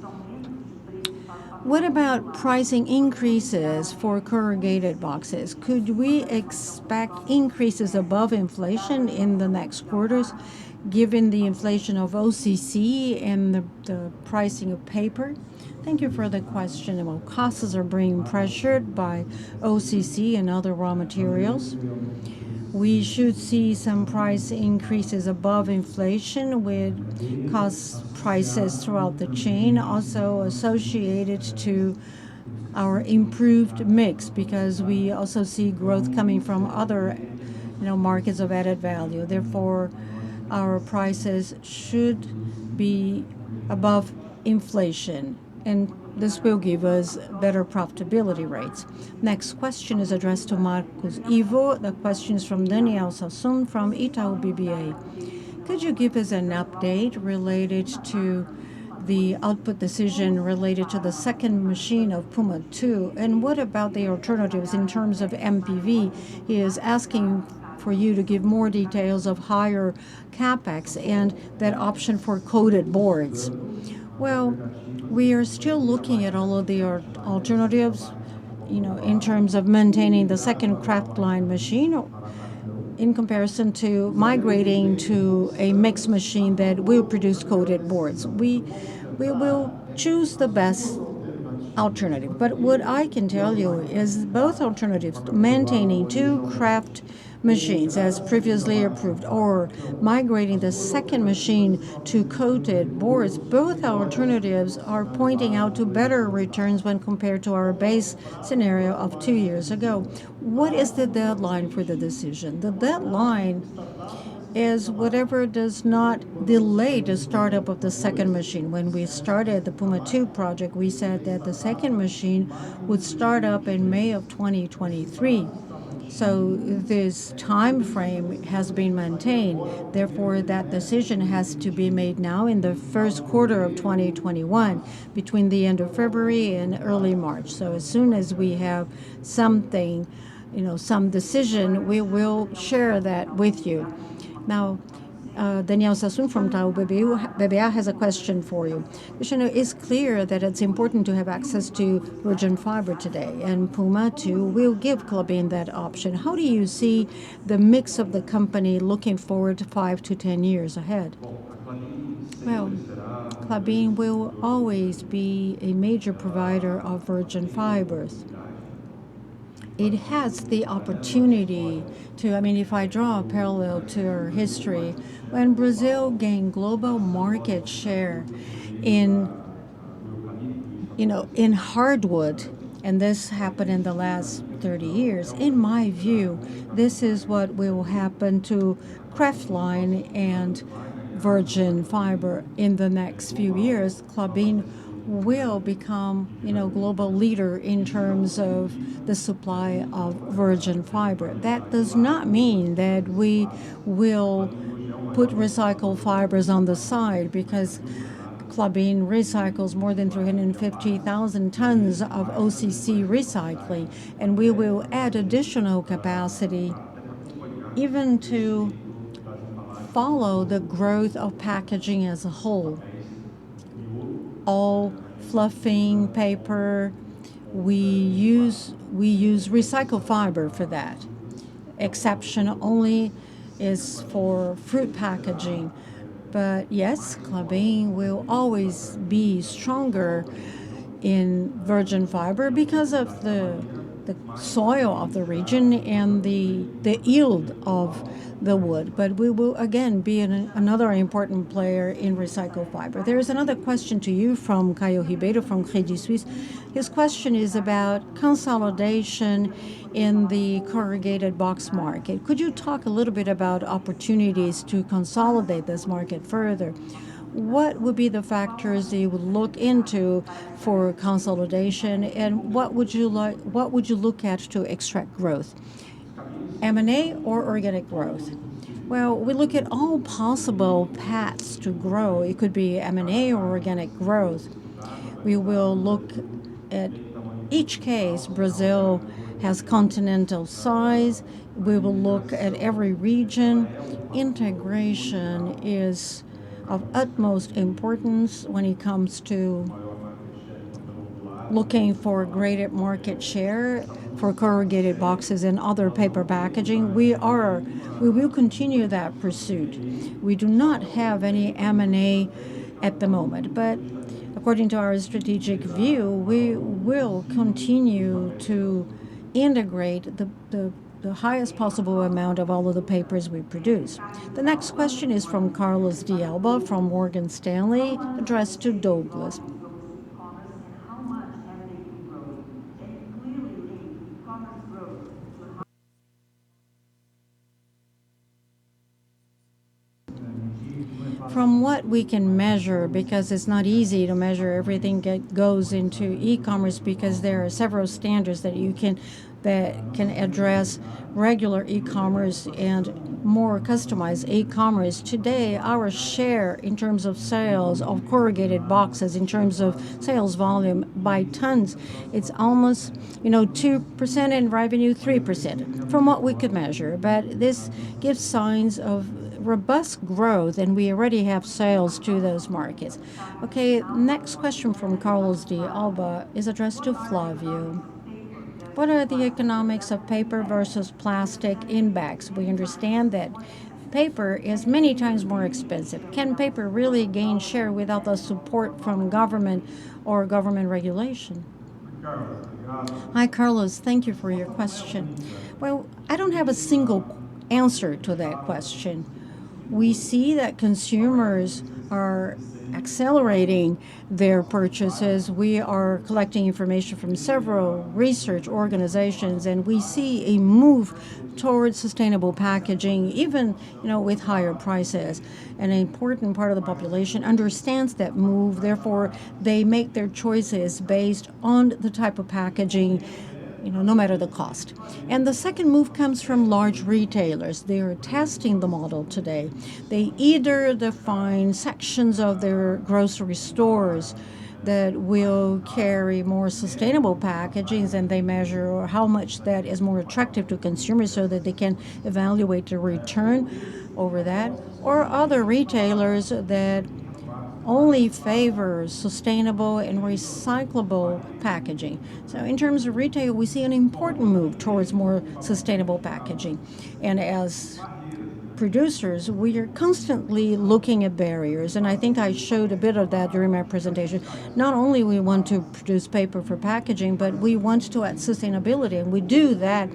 S1: What about pricing increases for corrugated boxes? Could we expect increases above inflation in the next quarters, given the inflation of OCC and the pricing of paper? Thank you for the question. Well, costs are being pressured by OCC and other raw materials. We should see some price increases above inflation with cost prices throughout the chain, also associated to our improved mix, because we also see growth coming from other markets of added value. Therefore, our prices should be above inflation, and this will give us better profitability rates. Next question is addressed to Marcos Ivo. The question is from Daniel Sassoon from Itaú BBA. Could you give us an update related to the output decision related to the second machine of Puma II? And what about the alternatives in terms of MPV? He is asking for you to give more details of higher capex and that option for coated boards. Well, we are still looking at all of the alternatives, in terms of maintaining the second kraftline machine in comparison to migrating to a mixed machine that will produce coated boards. We will choose the best alternative. But what I can tell you is both alternatives, maintaining two kraft machines as previously approved or migrating the second machine to coated boards, both alternatives are pointing out to better returns when compared to our base scenario of 2 years ago. What is the deadline for the decision? The deadline is whatever does not delay the startup of the second machine. When we started the Puma 2 project, we said that the second machine would start up in May of 2023. So this time frame has been maintained. Therefore, that decision has to be made now in the first quarter of 2021, between the end of February and early March. So as soon as we have something, some decision, we will share that with you. Now, Daniel Sassoon from Tau BBA has a question for you. Cristiano, it's clear that it's important to have access to virgin fiber today, and Puma 2 will give Klabin that option. How do you see the mix of the company looking forward to 5 to 10 years ahead? Well, Klabin will always be a major provider of virgin fibers. It has the opportunity to, if I draw a parallel to our history, when Brazil gained global market share in, in hardwood, and this happened in the last 30 years, in my view, this is what will happen to kraftline and virgin fiber in the next few years. Klabin will become, global leader in terms of the supply of virgin fiber. That does not mean that we will put recycled fibers on the side, because Klabin recycles more than 350,000 tons of OCC recycling, and we will add additional capacity even to follow the growth of packaging as a whole. All fluffing paper, we use recycled fiber for that. Exception only is for fruit packaging. But yes, Klabin will always be stronger in virgin fiber because of the soil of the region and the yield of the wood. But we will again be another important player in recycled fiber. There is another question to you from Caio Ribeiro from Credit Suisse. His question is about consolidation in the corrugated box market. Could you talk a little bit about opportunities to consolidate this market further? What would be the factors that you would look into for consolidation, and what would you look at to extract growth? M&A or organic growth? Well, we look at all possible paths to grow. It could be M&A or organic growth. We will look at each case. Brazil has continental size. We will look at every region. Integration is of utmost importance when it comes to looking for greater market share for corrugated boxes and other paper packaging. We will continue that pursuit. We do not have any M&A at the moment, but according to our strategic view, we will continue to integrate the highest possible amount of all of the papers we produce. The next question is from Carlos de Alba from Morgan Stanley, addressed to Douglas. From what we can measure, because it's not easy to measure everything that goes into e-commerce, because there are several standards that can address regular e-commerce and more customized e-commerce. Today, our share in terms of sales of corrugated boxes, in terms of sales volume by tons, it's almost 2%, in revenue 3%, from what we could measure. But this gives signs of robust growth, and we already have sales to those markets. Okay, next question from Carlos de Alba is addressed to Flavio. What are the economics of paper versus plastic in bags? We understand that paper is many times more expensive. Can paper really gain share without the support from government or government regulation? Hi, Carlos. Thank you for your question. Well, I don't have a single answer to that question. We see that consumers are accelerating their purchases. We are collecting information from several research organizations, and we see a move towards sustainable packaging, even with higher prices. An important part of the population understands that move. Therefore, they make their choices based on the type of packaging, no matter the cost. And the second move comes from large retailers. They are testing the model today. They either define sections of their grocery stores that will carry more sustainable packagings, and they measure how much that is more attractive to consumers so that they can evaluate the return over that, or other retailers that only favors sustainable and recyclable packaging. So, in terms of retail, we see an important move towards more sustainable packaging. And as producers, we are constantly looking at barriers, and I think I showed a bit of that during my presentation. Not only we want to produce paper for packaging, but we want to add sustainability, and we do that,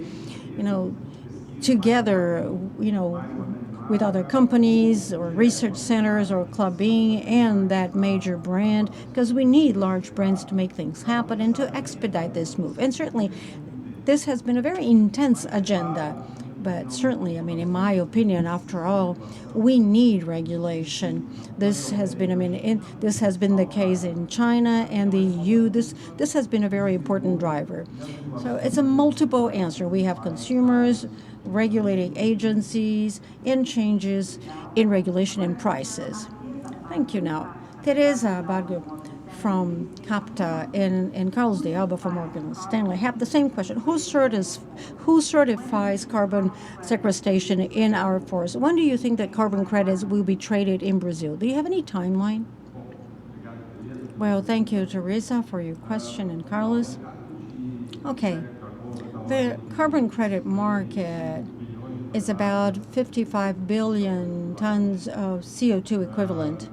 S1: together, with other companies or research centers or Klabin and that major brand, because we need large brands to make things happen and to expedite this move. And certainly, this has been a very intense agenda. But certainly, in my opinion, after all, we need regulation. This has been, this has been the case in China and the EU. This has been a very important driver. So it's a multiple answer. We have consumers, regulating agencies, and changes in regulation and prices. Thank you. Now, Teresa Bargo from CAPTA and Carlos de Alba from Morgan Stanley have the same question. Who certifies carbon sequestration in our forests? When do you think that carbon credits will be traded in Brazil? Do you have any timeline? Well, thank you, Teresa, for your question, and Carlos. Okay. The carbon credit market is about 55 billion tons of CO2 equivalent.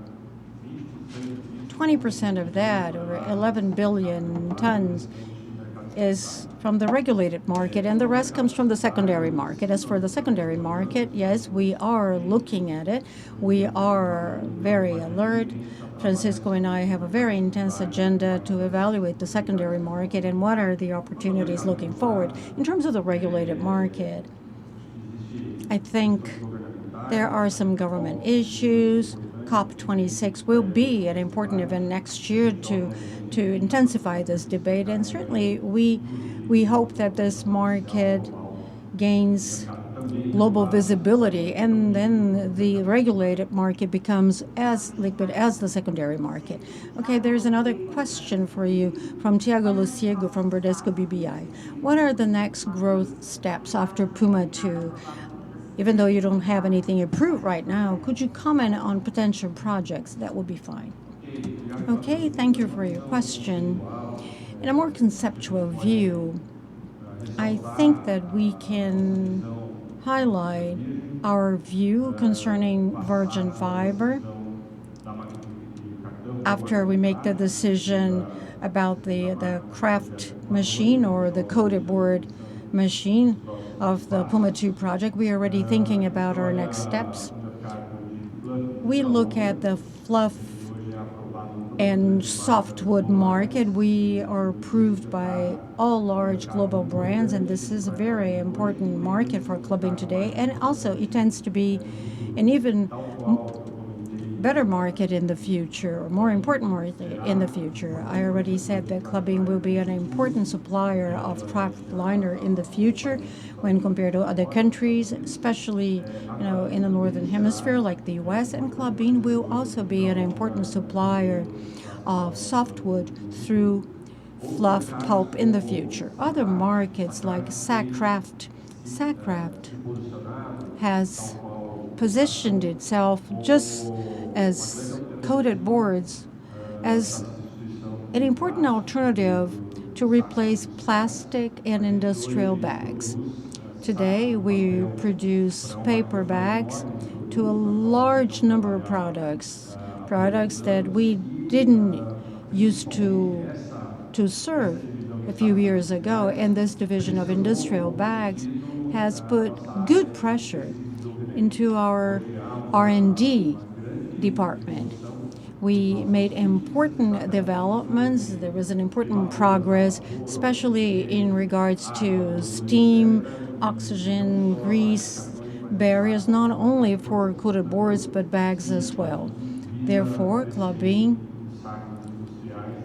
S1: 20% of that, or 11 billion tons, is from the regulated market, and the rest comes from the secondary market. As for the secondary market, yes, we are looking at it. We are very alert. Francisco and I have a very intense agenda to evaluate the secondary market and what are the opportunities looking forward. In terms of the regulated market, I think there are some government issues. COP26 will be an important event next year to intensify this debate, and certainly we hope that this market gains global visibility, and then the regulated market becomes as liquid as the secondary market. Okay, there's another question for you from Tiago Luciego from Bradesco BBI. What are the next growth steps after Puma II? Even though you don't have anything approved right now, could you comment on potential projects? That would be fine. Okay, thank you for your question. In a more conceptual view, I think that we can highlight our view concerning virgin fiber after we make the decision about the craft machine or the coated board machine of the Puma II project. We are already thinking about our next steps. We look at the fluff and softwood market. We are approved by all large global brands, and this is a very important market for Klabin today. And also, it tends to be an even better market in the future, or more important market in the future. I already said that Klabin will be an important supplier of kraft liner in the future when compared to other countries, especially in the northern hemisphere like the US. And Klabin will also be an important supplier of softwood through fluff pulp in the future. Other markets like sack kraft has positioned itself just as coated boards as an important alternative to replace plastic and industrial bags. Today, we produce paper bags to a large number of products that we didn't used to serve a few years ago, and this division of industrial bags has put good pressure into our R&D department. We made important developments. There was an important progress, especially in regards to steam, oxygen, grease barriers, not only for coated boards but bags as well. Therefore, Klabin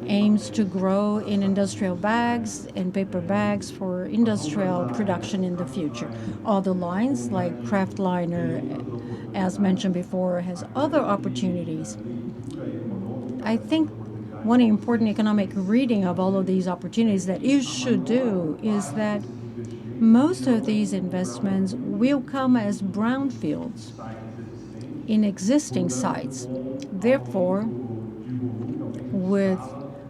S1: aims to grow in industrial bags and paper bags for industrial production in the future. Other lines, like Kraftliner, as mentioned before, has other opportunities. I think one important economic reading of all of these opportunities that you should do is that most of these investments will come as brownfields in existing sites. Therefore, with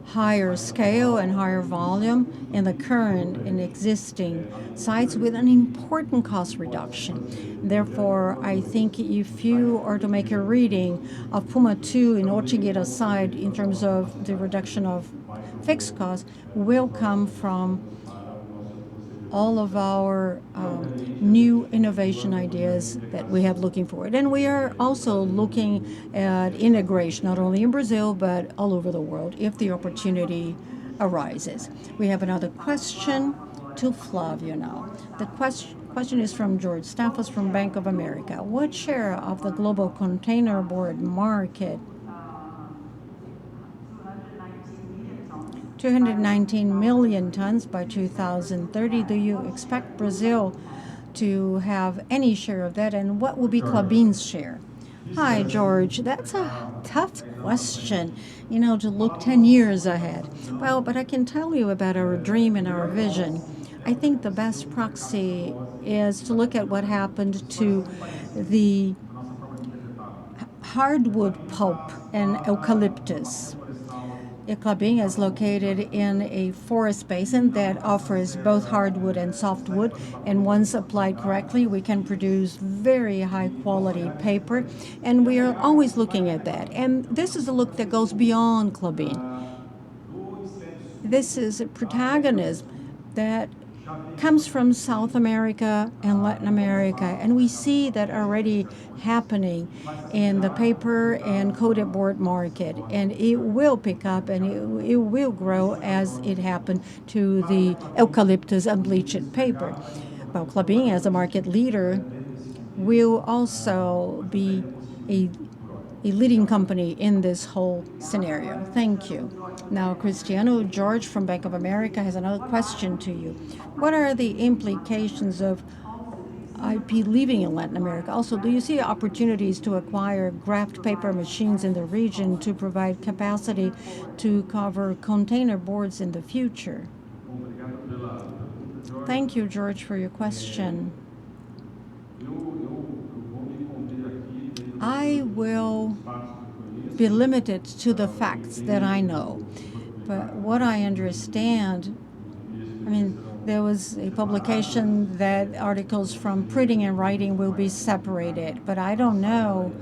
S1: higher scale and higher volume in the current and existing sites with an important cost reduction. Therefore, I think if you are to make a reading of Puma II in Ortigueira side in terms of the reduction of fixed costs, will come from all of our new innovation ideas that we have looking forward. And we are also looking at integration, not only in Brazil, but all over the world, if the opportunity arises. We have another question to Flavio now. The question is from George Staffos from Bank of America. What share of the global container board market, 219 million tons by 2030. Do you expect Brazil to have any share of that? And what will be Klabin's share? Hi, George. That's a tough question, to look 10 years ahead. Well, but I can tell you about our dream and our vision. I think the best proxy is to look at what happened to the hardwood pulp and eucalyptus. Klabin is located in a forest basin that offers both hardwood and softwood, and once applied correctly, we can produce very high quality paper, and we are always looking at that. And this is a look that goes beyond Klabin. This is a protagonism that comes from South America and Latin America, and we see that already happening in the paper and coated board market, and it will pick up and it will grow as it happened to the eucalyptus and bleached paper. Well, Klabin, as a market leader, will also be a leading company in this whole scenario. Thank you. Now, Cristiano George from Bank of America has another question to you. What are the implications of IP leaving in Latin America? Also, do you see opportunities to acquire graph paper machines in the region to provide capacity to cover container boards in the future? Thank you, George, for your question. I will be limited to the facts that I know. But what I understand, there was a publication that articles from printing and writing will be separated, but I don't know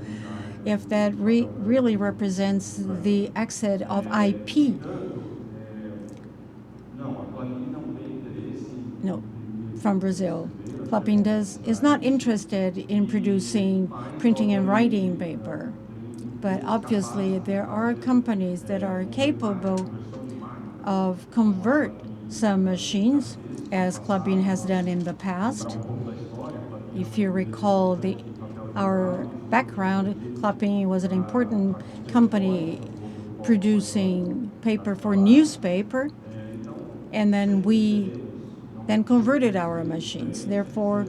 S1: if that really represents the exit of IP. No, from Brazil. Klabin is not interested in producing printing and writing paper, but obviously there are companies that are capable of convert some machines, as Klabin has done in the past. If you recall our background, Klabin was an important company producing paper for newspaper, and then we converted our machines. Therefore,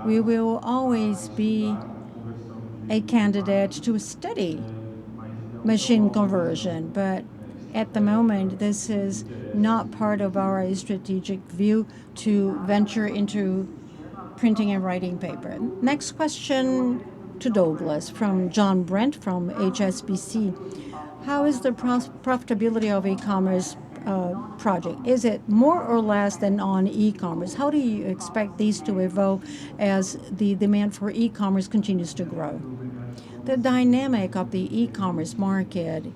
S1: we will always be a candidate to study machine conversion, but at the moment, this is not part of our strategic view to venture into printing and writing paper. Next question to Douglas from John Brent from HSBC. How is the profitability of e-commerce project? Is it more or less than on e-commerce? How do you expect these to evolve as the demand for e-commerce continues to grow? The dynamic of the e-commerce market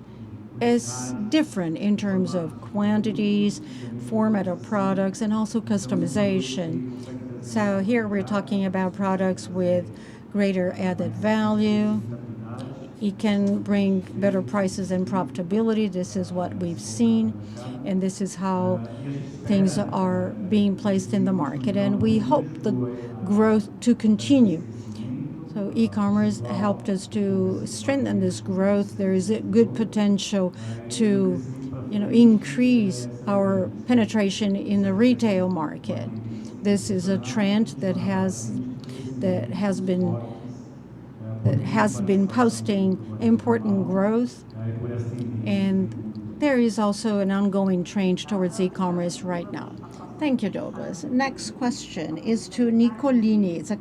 S1: is different in terms of quantities, format of products, and also customization. So here we're talking about products with greater added value. It can bring better prices and profitability. This is what we've seen, and this is how things are being placed in the market. And we hope the growth to continue. So e-commerce helped us to strengthen this growth. There is a good potential to, increase our penetration in the retail market. This is a trend that has been posting important growth, and there is also an ongoing change towards e-commerce right now. Thank you, Douglas. Next question is to Nicolini. It's a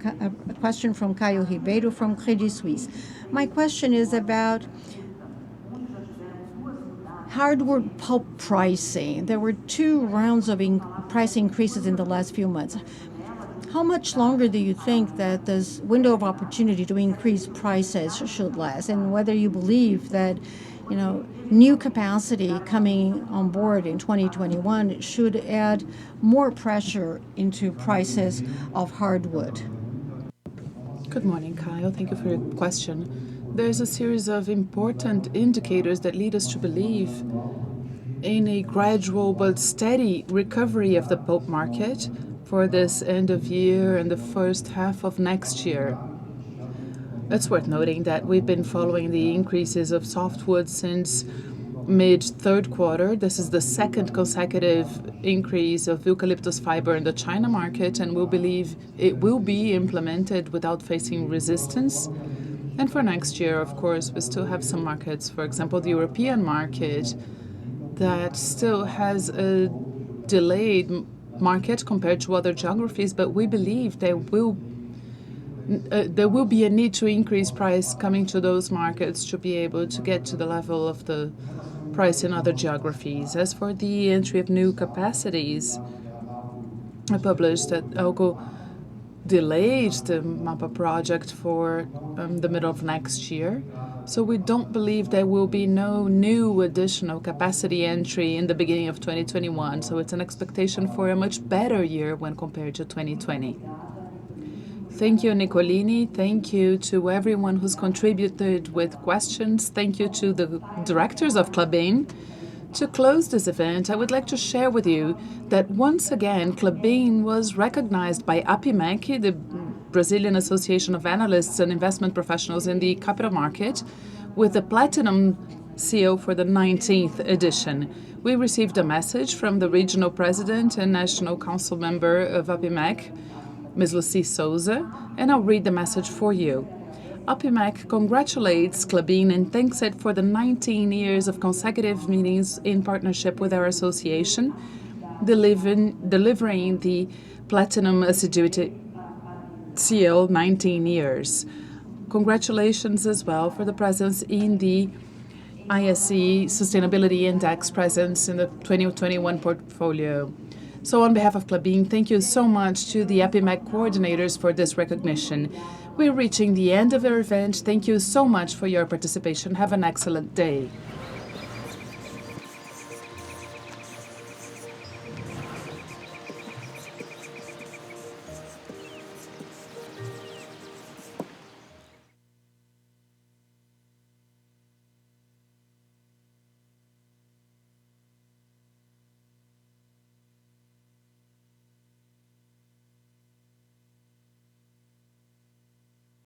S1: question from Caio Ribeiro from Credit Suisse. My question is about hardwood pulp pricing. There were 2 rounds of price increases in the last few months. How much longer do you think that this window of opportunity to increase prices should last? And whether you believe that, new capacity coming on board in 2021 should add more pressure into prices of hardwood?
S3: Good morning, Kyle. Thank you for your question. There's a series of important indicators that lead us to believe in a gradual but steady recovery of the pulp market for this end of year and the first half of next year. It's worth noting that we've been following the increases of softwood since mid-third quarter. This is the second consecutive increase of eucalyptus fiber in the China market, and we believe it will be implemented without facing resistance. And for next year, of course, we still have some markets, for example, the European market, that still has a delayed market compared to other geographies, but we believe there will be a need to increase price coming to those markets to be able to get to the level of the price in other geographies. As for the entry of new capacities, I published that Elgo delayed the MAPA project for the middle of next year. So we don't believe there will be no new additional capacity entry in the beginning of 2021. So it's an expectation for a much better year when compared to 2020. Thank you, Nicolini. Thank you to everyone who's contributed with questions. Thank you to the directors of Klabin. To close this event, I would like to share with you that once again, Klabin was recognized by APIMEC, the Brazilian Association of Analysts and Investment Professionals in the Capital Market, with the Platinum seal for the 19th edition. We received a message from the regional president and national council member of APIMEC, Ms. Lucy Souza, and I'll read the message for you. APIMEC congratulates Klabin and thanks it for the 19 years of consecutive meetings in partnership with our association, delivering the Platinum Assiduity seal 19 years. Congratulations as well for the presence in the ISE Sustainability Index presence in the 2021 portfolio. So on behalf of Klabin, thank you so much to the APIMEC coordinators for this recognition. We're reaching the end of our event. Thank you so much for your participation. Have an excellent day.